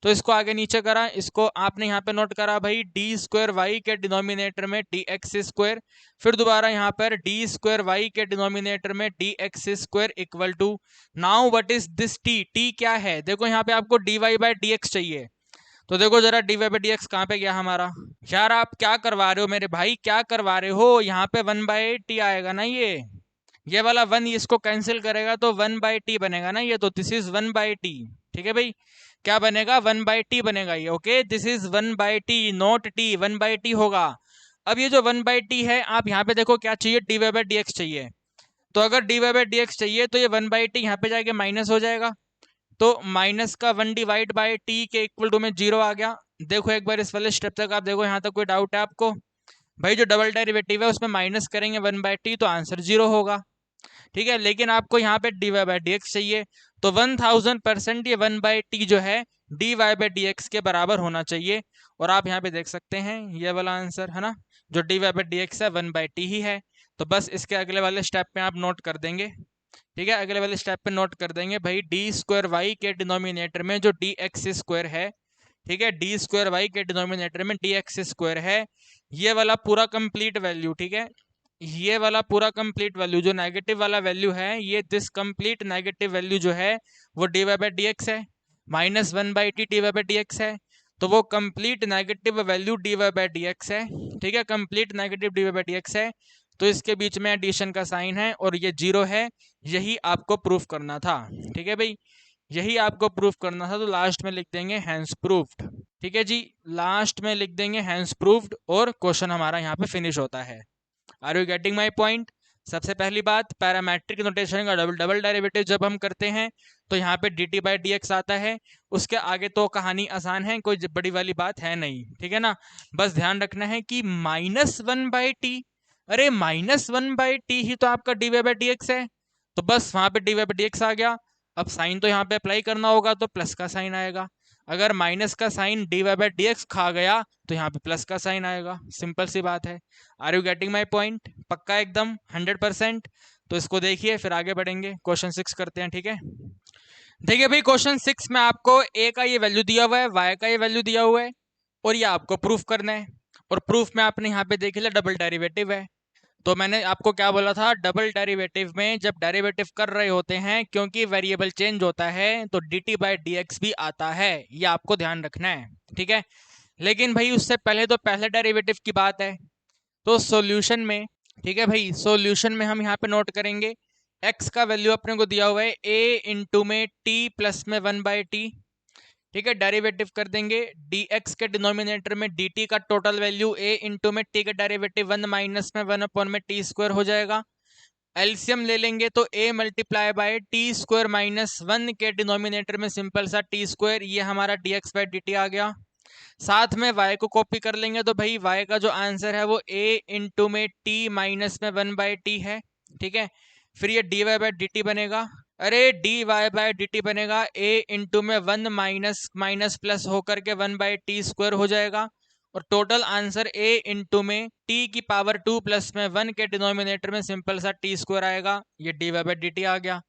तो इसको आगे नीचे करा, इसको आपने यहाँ पे नोट करा भाई, डी स्क्वायर वाई के डिनोमिनेटर में डी एक्स स्क्वायर, फिर दोबारा यहाँ पर डी स्क्वायर वाई के डिनोमिनेटर में D x square equal to, now what is this t, t क्या है, देखो यहाँ पे आपको d Y by D x चाहिए, तो देखो जरा d Y by D x कहाँ पे गया हमारा। यार आप क्या करवा रहे हो मेरे भाई, क्या करवा रहे हो, यहाँ पे 1/t आएगा ना, ये वाला 1 इसको कैंसिल करेगा तो 1/t बनेगा ना ये, तो दिस इज 1/t। ठीक है भाई, क्या बनेगा, 1/t बनेगा ये। Okay, this is 1/t not t, 1/t होगा। अब ये जो 1/t है, आप यहाँ पे देखो क्या चाहिए, d Y by D x चाहिए, तो अगर d Y by D x चाहिए तो ये 1/t यहाँ पे जाके माइनस हो जाएगा, तो माइनस का 1 डिवाइड बाई टी के इक्वल टू में 0 आ गया। देखो एक बार इस वाले स्टेप तक आप देखो, यहाँ तक कोई डाउट है आपको, भाई जो डबल डेरिवेटिव है उसमें माइनस करेंगे 1/t तो आंसर 0 होगा। ठीक है, लेकिन आपको यहाँ पे d Y by D x चाहिए, तो 1000% ये 1/t जो है d Y by D x के बराबर होना चाहिए। और आप यहाँ पे देख सकते हैं ये वाला आंसर है ना, जो d Y by D x है 1/t ही है। तो बस इसके अगले वाले स्टेप पे आप नोट कर देंगे। ठीक है, अगले वाले स्टेप पे नोट कर देंगे भाई, डी स्क्वायर वाई के डिनोमिनेटर में जो डी एक्स स्क्वायर है, ठीक है, डी स्क्वायर वाई के डिनोमिनेटर में डी एक्स स्क्वायर है, ये वाला पूरा कंप्लीट वैल्यू, ठीक है, ये वाला पूरा कंप्लीट वैल्यू जो नेगेटिव वाला वैल्यू है, ये दिस कंप्लीट नेगेटिव वैल्यू जो है वो d Y by D x है, -1/t d Y by D x है, तो वो complete negative value d Y by D x है। ठीक है, complete negative d Y by D x है, तो इसके बीच में एडिशन का साइन है और ये 0 है, यही आपको प्रूफ करना था। ठीक है भाई, यही आपको प्रूफ करना था, तो लास्ट में लिख देंगे हैंस प्रूफ्ड। ठीक है जी, लास्ट में लिख देंगे हैंस प्रूफ्ड, और क्वेश्चन हमारा यहाँ पे फिनिश होता है। Are you getting my point. सबसे पहली बात, पैरामेट्रिक नोटेशन का डबल डेरिवेटिव जब हम करते हैं तो यहाँ पे d t by D x आता है, उसके आगे तो कहानी आसान है, कोई बड़ी वाली बात है नहीं। ठीक है ना, बस ध्यान रखना है कि -1/t, अरे -1/t ही तो आपका d Y by D x है, तो बस वहां पे d Y by D x आ गया। अब साइन तो यहाँ पे अप्लाई करना होगा, तो प्लस का साइन आएगा, अगर माइनस का sign d Y by D x खा गया तो यहाँ पे प्लस का साइन आएगा, सिंपल सी बात है। Are you getting my point, पक्का एकदम 100%। तो इसको देखिए, फिर आगे बढ़ेंगे, क्वेश्चन 6 करते हैं। ठीक है, देखिए भाई क्वेश्चन 6 में आपको ए का ये वैल्यू दिया हुआ है, वाई का ये वैल्यू दिया हुआ है, और ये आपको प्रूफ करना है, और प्रूफ में आपने यहाँ पे देख लिया डबल डेरिवेटिव है, तो मैंने आपको क्या बोला था, डबल डेरिवेटिव में जब डेरिवेटिव कर रहे होते हैं, क्योंकि वेरिएबल चेंज होता है तो dt बाई डी एक्स भी आता है, ये आपको ध्यान रखना है, ठीक है। लेकिन भाई उससे पहले तो पहले डेरिवेटिव की बात है, तो सॉल्यूशन में, ठीक है भाई, सॉल्यूशन में हम यहाँ पे नोट करेंगे x का वैल्यू अपने को दिया हुआ है a इंटू में t प्लस में 1/t, ठीक है। डेरिवेटिव कर देंगे dx के डिनोमिनेटर में dt का टोटल वैल्यू a इंटू में t का डेरिवेटिव 1 माइनस में 1 अपॉन में t स्क्वायर हो जाएगा। एलसीएम ले लेंगे तो a multiply by t square minus 1 के डिनोमिनेटर में सिंपल सा t स्क्वायर, ये हमारा dx बाई dt आ गया। साथ में y को कॉपी कर लेंगे तो भाई y का जो आंसर है वो a इंटू में t माइनस में 1/t है, ठीक है। फिर ये dy बाई dt बनेगा, अरे dy बाई dt बनेगा a इंटू में 1 माइनस माइनस प्लस होकर के 1/t स्क्वायर हो जाएगा, और टोटल आंसर a इंटू में t की पावर 2 प्लस में 1 के डिनोमिनेटर में सिंपल सा t स्क्वायर आएगा, ये dy बाई dt आ गया।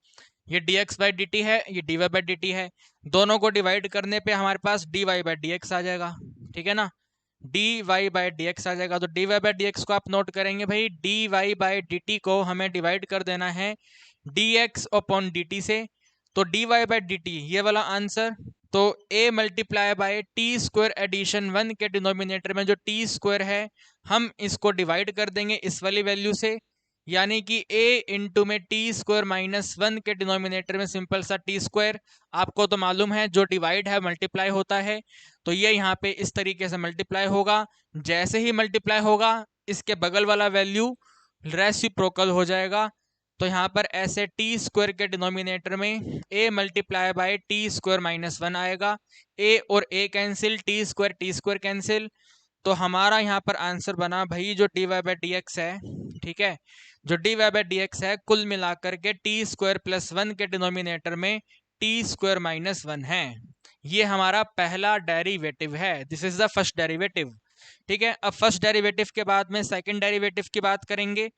ये dx बाई dt है, ये dy बाई dt है, दोनों को डिवाइड करने पे हमारे पास dy बाई dx आ जाएगा, ठीक है ना। dy बाई dx आ जाएगा, तो dy बाई dx को आप नोट करेंगे भाई, dy बाई dt को हमें डिवाइड कर देना है dx अपॉन dt से, तो dy बाई dt ये वाला आंसर, तो a multiply by t square addition 1 के डिनोमिनेटर में जो t स्क्वायर है हम इसको डिवाइड कर देंगे इस वाली वैल्यू से, यानी कि a इंटू में टी स्क्वायर माइनस 1 के डिनोमिनेटर में सिंपल सा t स्क्वायर। आपको तो मालूम है जो डिवाइड है मल्टीप्लाई होता है, तो ये यहाँ पे इस तरीके से मल्टीप्लाई होगा। जैसे ही मल्टीप्लाई होगा इसके बगल वाला वैल्यू रेसिप्रोकल हो जाएगा, तो यहाँ पर ऐसे टी स्क्वायर के डिनोमिनेटर में a multiply by t square minus 1 आएगा, a और a cancel, T square cancel, तो हमारा यहाँ पर आंसर बना भाई जो dy बाई dx है, ठीक है, जो dy बाई dx है कुल मिलाकर के टी स्क्वायर प्लस 1 के डिनोमिनेटर में टी स्क्वायर माइनस 1 है, ये हमारा पहला डेरिवेटिव है, this is the first derivative, ठीक है। अब फर्स्ट डेरिवेटिव के बाद में सेकंड डेरिवेटिव की बात करेंगे,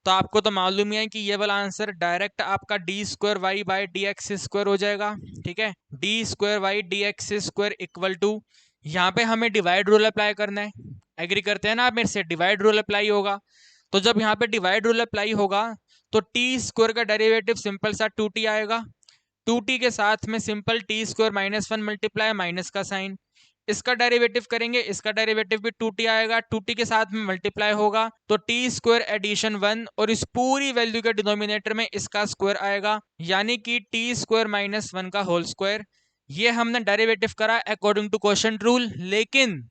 तो आपको तो मालूम ही है कि ये वाला आंसर डायरेक्ट आपका d square y by D x square हो जाएगा, ठीक है। D square y d x square equal to, यहाँ पे हमें डिवाइड रूल अप्लाई करना है, एग्री करते हैं ना आप मेरे से, डिवाइड रूल अप्लाई होगा, तो जब यहाँ पे डिवाइड रूल अप्लाई होगा तो टी स्क्वायर का डेरिवेटिव सिंपल सा 2t आएगा, 2t के साथ में simple T square minus 1 multiply minus का साइन, इसका डेरिवेटिव करेंगे, इसका डेरिवेटिव भी 2t आएगा, 2t के साथ में मल्टीप्लाई होगा तो टी स्क्वायर एडिशन 1, और इस पूरी वैल्यू के डिनोमिनेटर में इसका स्क्वायर आएगा, यानी कि टी स्क्वायर माइनस 1 का होल स्क्वायर। ये हमने डेरिवेटिव करा अकॉर्डिंग टू क्वोशिएंट रूल, लेकिन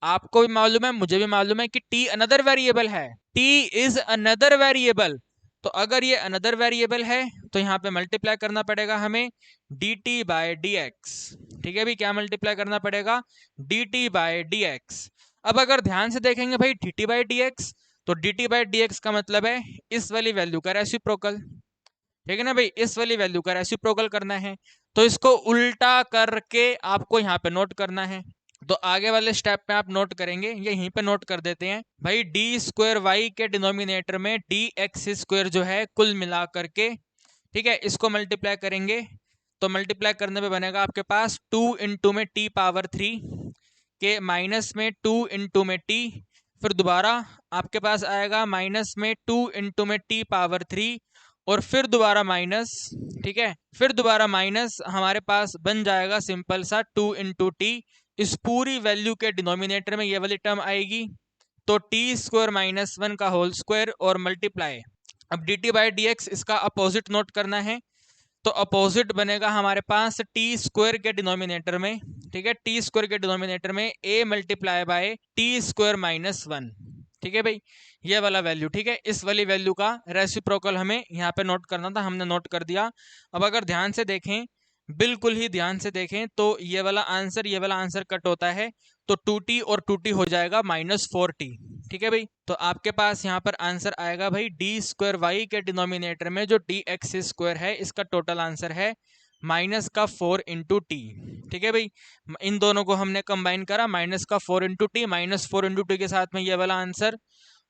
आपको भी मालूम है, मुझे भी मालूम है कि t अनदर वेरिएबल है, t इज अनदर वेरिएबल, तो अगर ये अनदर वेरिएबल है तो यहाँ पे मल्टीप्लाई करना पड़ेगा हमें dt बाय dx, ठीक है भाई, क्या मल्टीप्लाई करना पड़ेगा, dt बाय dx। अब अगर ध्यान से देखेंगे भाई dt बाय dx, तो dt बाय dx का मतलब है इस वाली वैल्यू का रेसिप्रोकल, ठीक है ना भाई, इस वाली वैल्यू का रेसिप्रोकल करना है, तो इसको उल्टा करके आपको यहाँ पे नोट करना है, तो आगे वाले स्टेप पे आप नोट करेंगे, ये यहीं पे नोट कर देते हैं भाई, डी स्क्वायर वाई के डिनोमिनेटर में डी एक्स स्क्वायर जो है कुल मिला करके, ठीक है, इसको मल्टीप्लाई करेंगे, तो मल्टीप्लाई करने पे बनेगा आपके पास 2 इंटू में टी पावर 3 के माइनस में 2 इंटू में टी, फिर दोबारा आपके पास आएगा माइनस में 2 इंटू में टी पावर 3, और फिर दोबारा माइनस, ठीक है, फिर दोबारा माइनस, हमारे पास बन जाएगा सिंपल सा 2 इंटू टी, इस पूरी वैल्यू के डिनोमिनेटर में ये वाली टर्म आएगी, तो टी स्क्वायर माइनस 1 का होल स्क्वायर और मल्टीप्लाई, अब D t by D x इसका अपोजिट नोट करना है, तो अपोजिट बनेगा हमारे पास टी स्क्वायर के डिनोमिनेटर में, ठीक है, टी स्क्वायर के डिनोमिनेटर में a multiply by t square minus 1, ठीक है भाई, ये वाला वैल्यू, ठीक है, इस वाली वैल्यू का रेसिप्रोकल हमें यहाँ पे नोट करना था, हमने नोट कर दिया। अब अगर ध्यान से देखें, बिल्कुल ही ध्यान से देखें, तो ये वाला आंसर कट होता है, तो 2t और 2t हो जाएगा -4t, ठीक है भाई, तो आपके पास यहाँ पर आंसर आएगा भाई डी स्क्वायर वाई के डिनोमिनेटर में जो डी एक्स स्क्वायर है इसका टोटल आंसर है माइनस का 4 इंटू टी, ठीक है भाई, इन दोनों को हमने कंबाइन करा, माइनस का 4 इंटू टी, -4 इंटू टी के साथ में ये वाला आंसर,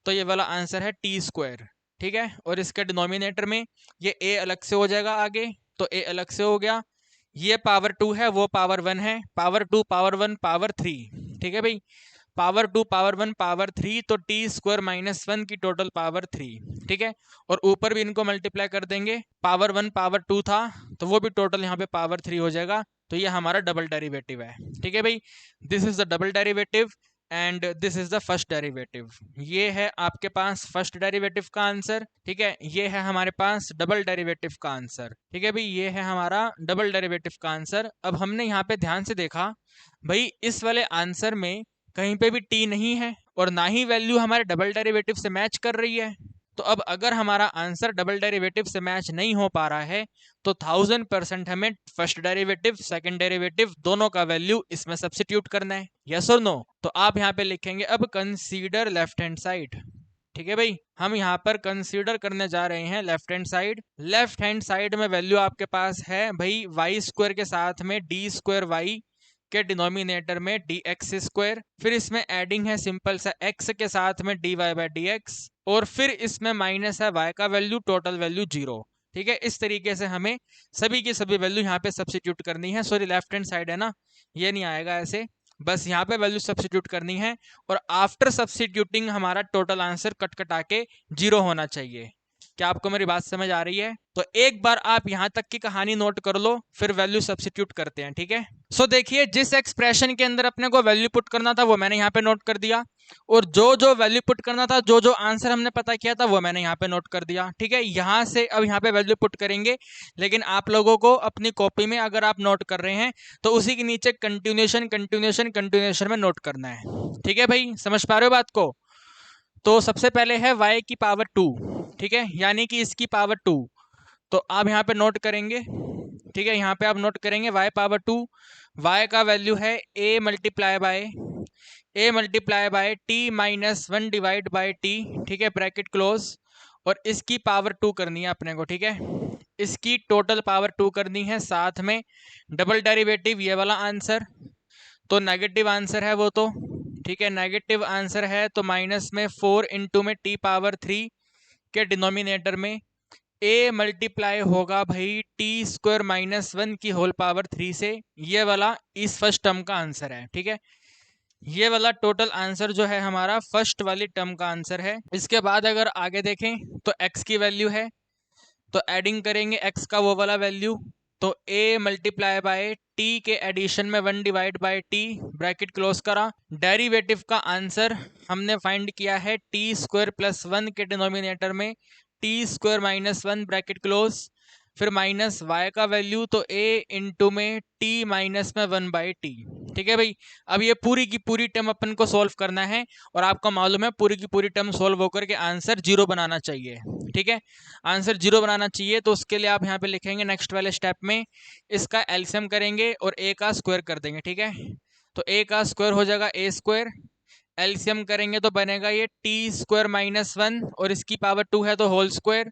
तो ये वाला आंसर है टी स्क्वायर, ठीक है, और इसके डिनोमिनेटर में ये a अलग से हो जाएगा आगे, तो a अलग से हो गया, ये पावर 2 है वो पावर 1 है, पावर 2 पावर 1 पावर 3, ठीक है भाई, पावर 2 पावर 1 पावर 3, तो टी स्क्वायर माइनस 1 की टोटल पावर 3, ठीक है। और ऊपर भी इनको मल्टीप्लाई कर देंगे, पावर 1 पावर 2 था तो वो भी टोटल यहाँ पे पावर 3 हो जाएगा। तो ये हमारा डबल डेरिवेटिव है, ठीक है भाई। This is the double derivative and this is the first derivative. ये है आपके पास फर्स्ट डेरिवेटिव का आंसर, ठीक है। ये है हमारे पास डबल डेरिवेटिव का आंसर, ठीक है भाई। ये है हमारा डबल डेरिवेटिव का आंसर। अब हमने यहाँ पे ध्यान से देखा भाई, इस वाले आंसर में कहीं पे भी टी नहीं है और ना ही वैल्यू हमारे डबल डेरिवेटिव से मैच कर रही है। तो अब अगर हमारा आंसर डबल डेरिवेटिव से मैच नहीं हो पा रहा है तो 1000% हमें फर्स्ट डेरिवेटिव सेकंड डेरिवेटिव दोनों का वैल्यू इसमें सब्स्टिट्यूट करना है, यस और नो। तो आप यहाँ पे लिखेंगे अब कंसीडर लेफ्ट हैंड साइड, ठीक है भाई। हम यहाँ पर कंसीडर करने जा रहे हैं left hand side. Left hand side में वैल्यू आपके पास है भाई वाई स्क्वायर के साथ में डी स्क्वायर वाई के डिनोमिनेटर में डी एक्स स्क्वायर, फिर इसमें एडिंग है सिंपल सा एक्स के साथ में D Y by D x, और फिर इसमें माइनस है वाई का वैल्यू, टोटल वैल्यू 0, ठीक है। इस तरीके से हमें सभी की सभी वैल्यू यहाँ पे सब्स्टिट्यूट करनी है। सॉरी लेफ्ट हैंड साइड है ना, ये नहीं आएगा ऐसे, बस यहाँ पे वैल्यू सब्स्टिट्यूट करनी है और आफ्टर सब्स्टिट्यूटिंग हमारा टोटल आंसर कट कटा के 0 होना चाहिए। क्या आपको मेरी बात समझ आ रही है? तो एक बार आप यहां तक की कहानी नोट कर लो, फिर वैल्यू सब्स्टिट्यूट करते हैं, ठीक है। सो देखिए, जिस एक्सप्रेशन के अंदर अपने को वैल्यू पुट करना था वो मैंने यहाँ पे नोट कर दिया, और जो जो वैल्यू पुट करना था, जो जो आंसर हमने पता किया था वो मैंने यहाँ पे नोट कर दिया, ठीक है। यहाँ से अब यहाँ पे वैल्यू पुट करेंगे, लेकिन आप लोगों को अपनी कॉपी में अगर आप नोट कर रहे हैं तो उसी के नीचे कंटिन्यूएशन कंटिन्यूएशन कंटिन्यूएशन में नोट करना है, ठीक है भाई। समझ पा रहे हो बात को? तो सबसे पहले है y की पावर 2, ठीक है, यानी कि इसकी पावर 2। तो आप यहाँ पे नोट करेंगे, ठीक है, यहाँ पे आप नोट करेंगे y पावर 2, y का वैल्यू है a multiply by T minus 1 divide by T, ठीक है, ब्रैकेट क्लोज। और इसकी पावर 2 करनी है अपने को, ठीक है, इसकी टोटल पावर 2 करनी है, साथ में डबल डेरिवेटिव ये वाला आंसर। तो नेगेटिव आंसर है वो तो, ठीक है, नेगेटिव आंसर है तो माइनस में 4 इंटू में टी पावर 3 के डिनोमिनेटर में a मल्टीप्लाई होगा भाई टी स्क्वायर माइनस 1 की होल पावर 3 से। ये वाला इस फर्स्ट टर्म का आंसर है, ठीक है। ये वाला टोटल आंसर जो है हमारा फर्स्ट वाली टर्म का आंसर है। इसके बाद अगर आगे देखें तो x की वैल्यू है, तो एडिंग करेंगे x का वो वाला वैल्यू, तो a मल्टीप्लाई बाय t के एडिशन में 1 divide by t, bracket close करा। डेरिवेटिव का आंसर हमने फाइंड किया है टी स्क्वायर प्लस 1 के डिनोमिनेटर में T square minus 1, bracket close, फिर माइनस y का वैल्यू, तो a इंटू में t माइनस में 1 बाई टी, ठीक है भाई। अब ये पूरी की पूरी टर्म अपन को सॉल्व करना है, और आपको मालूम है पूरी की पूरी टर्म सॉल्व होकर के आंसर 0 बनाना चाहिए, ठीक है, आंसर 0 बनाना चाहिए। तो उसके लिए आप यहाँ पे लिखेंगे नेक्स्ट वाले स्टेप में इसका एलसीएम करेंगे और a का स्क्वायर कर देंगे, ठीक है। तो a का स्क्वायर हो जाएगा a स्क्वायर, एलसीएम करेंगे तो बनेगा ये टी स्क्वायर माइनस 1 और इसकी पावर 2 है तो होल स्क्वायर,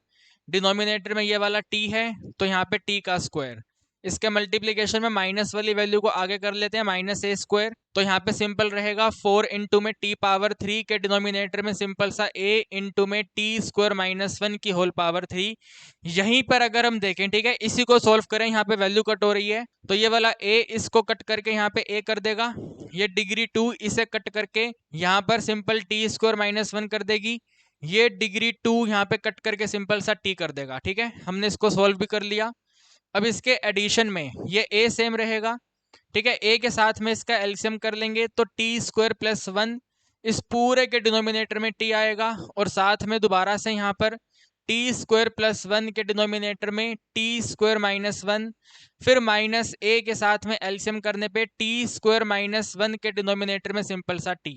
डिनोमिनेटर में ये वाला t है तो यहाँ पे t का स्क्वायर। इसके मल्टीप्लिकेशन में माइनस वाली वैल्यू को आगे कर लेते हैं, माइनस a स्क्वायर, तो यहाँ पे सिंपल रहेगा 4 इंटू में t पावर 3 के डिनोमिनेटर में सिंपल सा a इंटू में t स्क्वायर माइनस 1 की होल पावर 3। यहीं पर अगर हम देखें, ठीक है, इसी को सॉल्व करें, यहाँ पे वैल्यू कट हो रही है तो ये वाला a इसको कट करके यहाँ पे a कर देगा, ये डिग्री 2 इसे कट करके यहाँ पर सिंपल t स्क्वायर माइनस 1 कर देगी, ये डिग्री 2 यहाँ पे कट करके सिंपल सा t कर देगा, ठीक है। हमने इसको सॉल्व भी कर लिया। अब इसके एडिशन में ये a सेम रहेगा, ठीक है, a के साथ में इसका एलसीएम कर लेंगे तो टी स्क्वायर प्लस 1, इस पूरे के डिनोमिनेटर में t आएगा, और साथ में दोबारा से यहाँ पर टी स्क्वायर प्लस 1 के डिनोमिनेटर में टी स्क्वायर माइनस 1, फिर माइनस a के साथ में एलसीएम करने पे टी स्क्वायर माइनस 1 के डिनोमिनेटर में सिंपल सा t,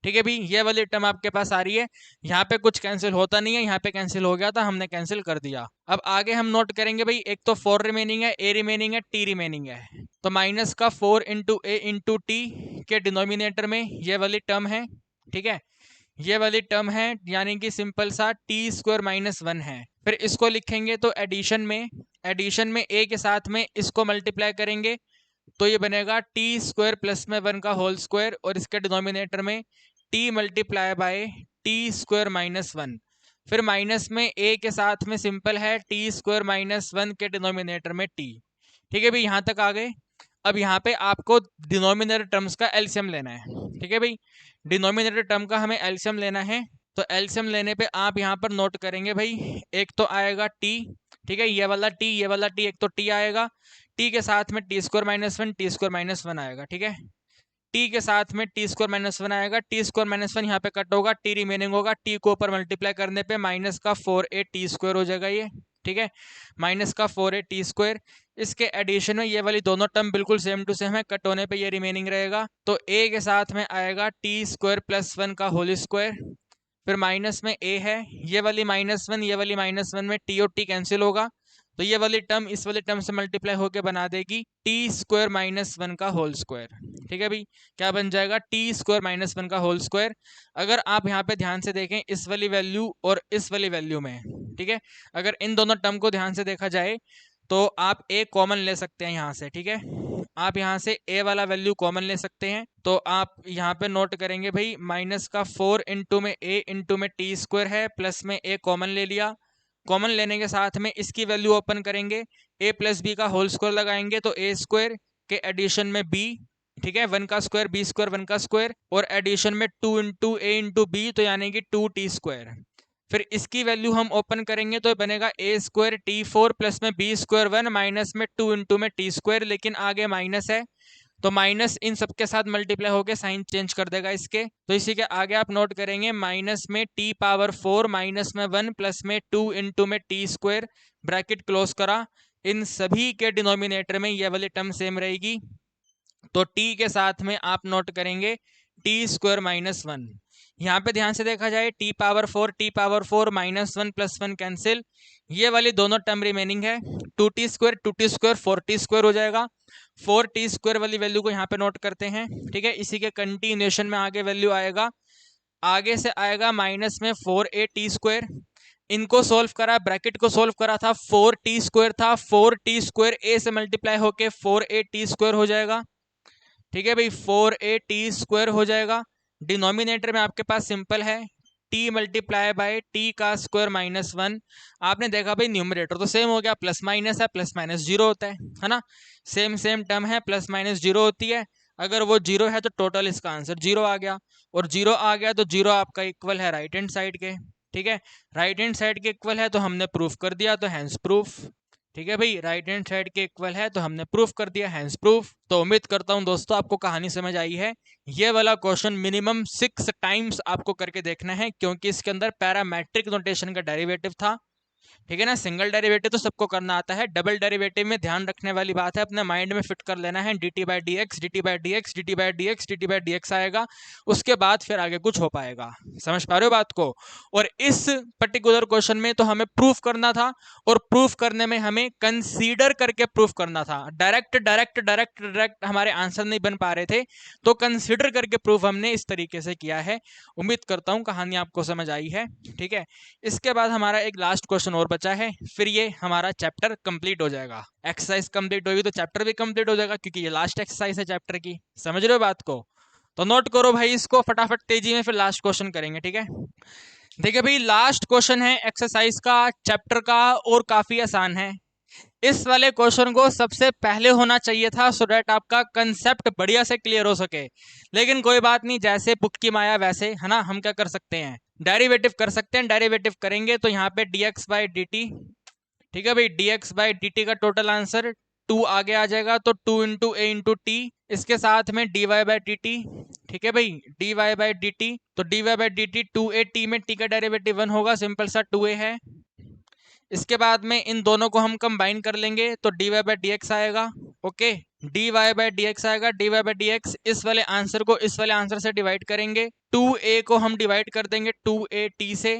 ठीक है भाई। ये वाली टर्म आपके पास आ रही है, यहाँ पे कुछ कैंसिल होता नहीं है, यहाँ पे कैंसिल हो गया था, हमने कैंसिल कर दिया। अब आगे हम नोट करेंगे भाई, एक तो 4 रिमेनिंग है, a रिमेनिंग है, t रिमेनिंग है, तो माइनस का 4 इंटू a इंटू टी के डिनोमिनेटर में ये वाली टर्म है, ठीक है, ये वाली टर्म है, यानी कि सिंपल सा टी स्क्वायर माइनस 1 है। फिर इसको लिखेंगे तो एडिशन में a के साथ में इसको मल्टीप्लाई करेंगे तो ये बनेगा टी स्क्वायर प्लस में 1 का होल स्क्वायर, और इसके डिनोमिनेटर में T multiply by t square minus 1, फिर माइनस में a के साथ में सिंपल है टी स्क्वायर माइनस 1 के डिनोमिनेटर में t, ठीक है भाई, यहाँ तक आ गए। अब यहाँ पे आपको डिनोमिनेटर टर्म्स का एलसीएम लेना है, ठीक है भाई। डिनोमिनेटर टर्म का हमें एलसीएम लेना है, तो एलसीएम लेने पे आप यहाँ पर नोट करेंगे भाई, एक तो आएगा टी, ठीक है, ये वाला टी, ये वाला टी, एक तो टी आएगा, टी के साथ में T square minus one, T square minus one आएगा, ठीक है, टी के साथ में टी स्क्वायर माइनस वन आएगा, टी स्क्वायर माइनस वन यहाँ पे कट होगा, टी रिमेनिंग होगा, टी को ऊपर मल्टीप्लाई करने पे माइनस का 4a टी स्क्वायर हो जाएगा ये, ठीक है, माइनस का 4a टी स्क्वायर। इसके एडिशन में ये वाली दोनों टर्म बिल्कुल सेम टू सेम है, कट होने पे ये रिमेनिंग रहेगा, तो a के साथ में आएगा टी स्क्वायर प्लस वन का होल स्क्वायर, फिर माइनस में a है, ये वाली माइनस वन, ये वाली माइनस वन में टी और टी कैंसिल होगा, तो ये वाली टर्म इस वाली टर्म से मल्टीप्लाई होकर बना देगी टी स्क्वायर माइनस वन का होल स्क्वायर, ठीक है भाई, क्या बन जाएगा टी स्क्वायर माइनस वन का होल स्क्वायर। अगर आप यहाँ पे ध्यान से देखें इस वाली वैल्यू और इस वाली वैल्यू में, ठीक है, अगर इन दोनों टर्म को ध्यान से देखा जाए तो आप ए कॉमन ले सकते हैं यहाँ से, ठीक है, आप यहाँ से ए वाला वैल्यू कॉमन ले सकते हैं, तो आप यहाँ पे नोट करेंगे भाई माइनस का 4 इंटू में ए इंटू में टी स्क्वायर है, प्लस में ए कॉमन ले लिया, कॉमन लेने के साथ में इसकी वैल्यू ओपन करेंगे, a प्लस बी का होल स्क्वायर लगाएंगे तो a स्क्वायर के एडिशन में b, ठीक है, वन का स्क्वायर b स्क्वायर, वन का स्क्वायर, और एडिशन में 2 इंटू ए इंटू बी, तो यानी कि 2t स्क्वायर। फिर इसकी वैल्यू हम ओपन करेंगे तो बनेगा a square T four plus में b स्क्वायर वन माइनस में 2 इंटू में टी स्क्वायर, लेकिन आगे माइनस है तो माइनस इन सब के साथ मल्टीप्लाई होकर साइन चेंज कर देगा इसके, तो इसी के आगे आप नोट करेंगे माइनस में टी पावर 4 माइनस में 1 प्लस में 2 इंटू में टी स्क्वायर, ब्रैकेट क्लोज करा, इन सभी के डिनोमिनेटर में ये वाली टर्म सेम रहेगी, तो टी के साथ में आप नोट करेंगे टी स्क्वायर माइनस वन। यहाँ पे ध्यान से देखा जाए T power 4 minus one plus one cancel, ये वाली दोनों टर्म रिमेनिंग है, 2t स्क्वायर 4t स्क्वायर हो जाएगा, 4t स्क्वायर वाली वैल्यू को यहाँ पे नोट करते हैं, ठीक है, इसी के कंटिन्यूएशन में आगे वैल्यू आएगा, आगे से आएगा माइनस में 4a टी स्क्वायर, इनको सोल्व करा, ब्रैकेट को सोल्व करा था 4t स्क्वायर था, 4t स्क्वायर a से मल्टीप्लाई होके 4a टी स्क्वायर हो जाएगा, ठीक है भाई, 4a टी स्क्वायर हो जाएगा। डिनोमिनेटर में आपके पास सिंपल है t मल्टीप्लाई बाय t का स्क्वायर माइनस वन, आपने देखा भाई न्यूमरेटर तो सेम हो गया, प्लस माइनस है, प्लस माइनस जीरो होता है ना, सेम सेम टर्म है, प्लस माइनस जीरो होती है, अगर वो जीरो है तो टोटल इसका आंसर जीरो आ गया, और जीरो आ गया तो जीरो आपका इक्वल है राइट हैंड साइड के, ठीक है, राइट हैंड साइड के इक्वल है तो हमने प्रूफ कर दिया, तो हैंस प्रूफ, ठीक है भाई, राइट हैंड साइड के इक्वल है तो हमने प्रूफ कर दिया, हैंस प्रूफ। तो उम्मीद करता हूं दोस्तों आपको कहानी समझ आई है, ये वाला क्वेश्चन मिनिमम 6 टाइम्स आपको करके देखना है, क्योंकि इसके अंदर पैरामेट्रिक नोटेशन का डेरिवेटिव था, ठीक है ना, सिंगल डेरिवेटिव तो सबको करना आता है, डबल डेरिवेटिव में ध्यान रखने वाली बात है, अपने माइंड में फिट कर लेना है, D t by D x, D t by D x, D t by D x, D t by D x आएगा, उसके बाद फिर आगे कुछ हो पाएगा, समझ पा रहे हो बात को। और इस पर्टिकुलर क्वेश्चन में तो हमें प्रूफ करना था, और प्रूफ करने में हमें कंसीडर करके प्रूफ करना था, डायरेक्ट डायरेक्ट डायरेक्ट डायरेक्ट हमारे आंसर नहीं बन पा रहे थे, तो कंसीडर करके प्रूफ हमने इस तरीके से किया है। उम्मीद करता हूं कहानी आपको समझ आई है, ठीक है। इसके बाद हमारा एक लास्ट क्वेश्चन और बचा है, फिर ये हमारा चैप्टर कंप्लीट हो जाएगा, एक्सरसाइज कंप्लीट होगी तो चैप्टर भी कंप्लीट हो जाएगा, क्योंकि ये लास्ट एक्सरसाइज है चैप्टर की, समझ रहे हो बात को। तो नोट करो भाई इसको फटाफट तेजी में, फिर लास्ट क्वेश्चन करेंगे, ठीक है। देखिए भाई लास्ट क्वेश्चन है एक्सरसाइज का, चैप्टर का, और काफी आसान है, इस वाले क्वेश्चन को सबसे पहले होना चाहिए था, सो दैट आपका कंसेप्ट बढ़िया से क्लियर हो सके, लेकिन कोई बात नहीं, जैसे पुट की माया वैसे, है ना, हम क्या कर सकते हैं, डेरिवेटिव कर सकते हैं, डेरिवेटिव करेंगे तो यहाँ पे dx बाई dt, ठीक है भाई, dx बाई dt का टोटल आंसर 2 आगे आ जाएगा, तो 2 इंटू ए इंटू टी, इसके साथ में dy बाई dt, ठीक है भाई, dy बाई dt, तो dy by dt 2a t में t का डेरिवेटिव 1 होगा, सिंपल सा 2a है, इसके बाद में इन दोनों को हम कंबाइन कर लेंगे तो dy बाई dx आएगा, ओके, dy बाई dx आएगा, dy बाई dx, इस वाले आंसर को इस वाले आंसर से डिवाइड करेंगे, 2a को हम डिवाइड कर देंगे 2a t से,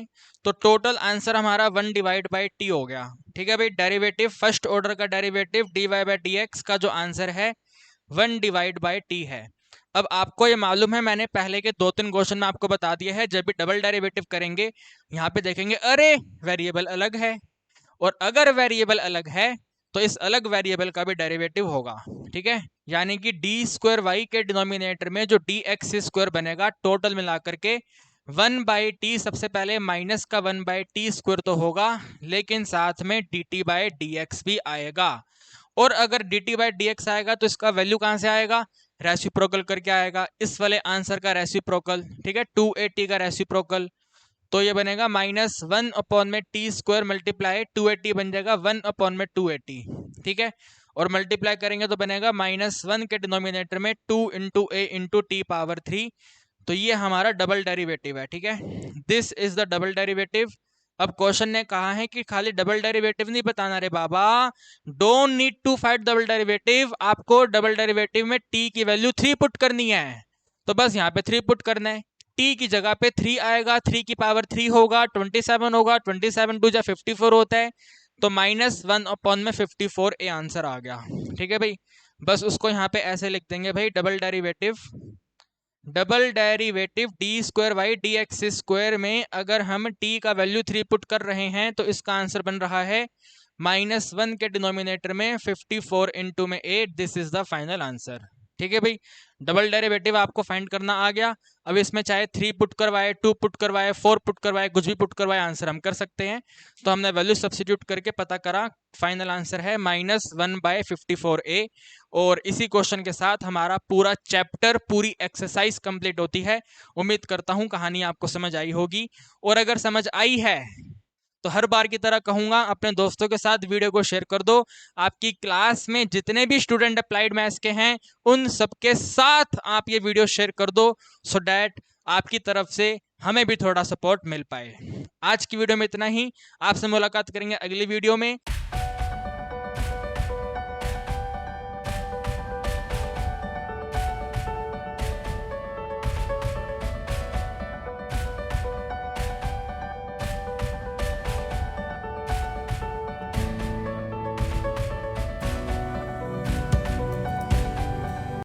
तो टोटल आंसर हमारा 1 डिवाइड बाई t हो गया, ठीक है भाई, डेरिवेटिव फर्स्ट ऑर्डर का डेरिवेटिव dy बाई dx का जो आंसर है 1 डिवाइड बाई t है। अब आपको ये मालूम है, मैंने पहले के 2-3 क्वेश्चन में आपको बता दिया है, जब भी डबल डेरिवेटिव करेंगे यहाँ पे देखेंगे अरे वेरिएबल अलग है, और अगर वेरिएबल अलग है तो इस अलग वेरिएबल का भी डेरिवेटिव होगा, ठीक है, यानी कि डी स्क्वायर वाई के डिनोमिनेटर में जो डी एक्स स्क्वायर बनेगा टोटल मिलाकर के 1 बाई टी, सबसे पहले माइनस का 1 बाई टी स्क्वायर तो होगा, लेकिन साथ में D t by D x भी आएगा, और अगर D t by D x आएगा तो इसका वैल्यू कहाँ से आएगा, रेसिप्रोकल करके आएगा इस वाले आंसर का रेसिप्रोकल, ठीक है, 280 का रेसिप्रोकल, तो ये बनेगा -1/t² मल्टीप्लाई 280 बन जाएगा 1/280, ठीक है, और मल्टीप्लाई करेंगे तो बनेगा -1 के डिनोमिनेटर में 2 × a × t⁻3, तो ये हमारा डबल डेरिवेटिव है, ठीक है, this is the double derivative. अब क्वेश्चन ने कहा है कि खाली डबल डेरिवेटिव नहीं बताना रे बाबा, don't need to find double derivative, आपको डबल डेरिवेटिव में t की वैल्यू 3 पुट करनी है, तो बस यहाँ पे 3 पुट करना है, t की जगह पे 3 आएगा, 3 की पावर 3 होगा, 27 होगा, 27 2 जा 54 होता है, तो -1/54 ए आंसर आ गया, ठीक है भाई। बस उसको यहाँ पे ऐसे लिख देंगे भाई, डबल डेरिवेटिव d²/dx² में अगर हम t का वैल्यू 3 पुट कर रहे हैं तो इसका आंसर बन रहा है -1 के डिनोमिनेटर में 54 × में 8, this is the final answer, ठीक है भाई। डबल डेरिवेटिव आपको फाइंड करना आ गया। अब इसमें चाहे 3 पुट करवाए, 2 पुट करवाए, 4 पुट करवाए, कुछ भी पुट करवाए, आंसर हम कर सकते हैं। तो हमने वैल्यू सब्स्टिट्यूट करके पता करा, फाइनल आंसर है -1/54a। और इसी क्वेश्चन के साथ हमारा पूरा चैप्टर, पूरी एक्सरसाइज कंप्लीट होती है। उम्मीद करता हूं कहानी आपको समझ आई होगी, और अगर समझ आई है तो हर बार की तरह कहूंगा अपने दोस्तों के साथ वीडियो को शेयर कर दो। आपकी क्लास में जितने भी स्टूडेंट अप्लाइड मैथ्स के हैं उन सबके साथ आप ये वीडियो शेयर कर दो, सो डैट आपकी तरफ से हमें भी थोड़ा सपोर्ट मिल पाए। आज की वीडियो में इतना ही, आपसे मुलाकात करेंगे अगली वीडियो में।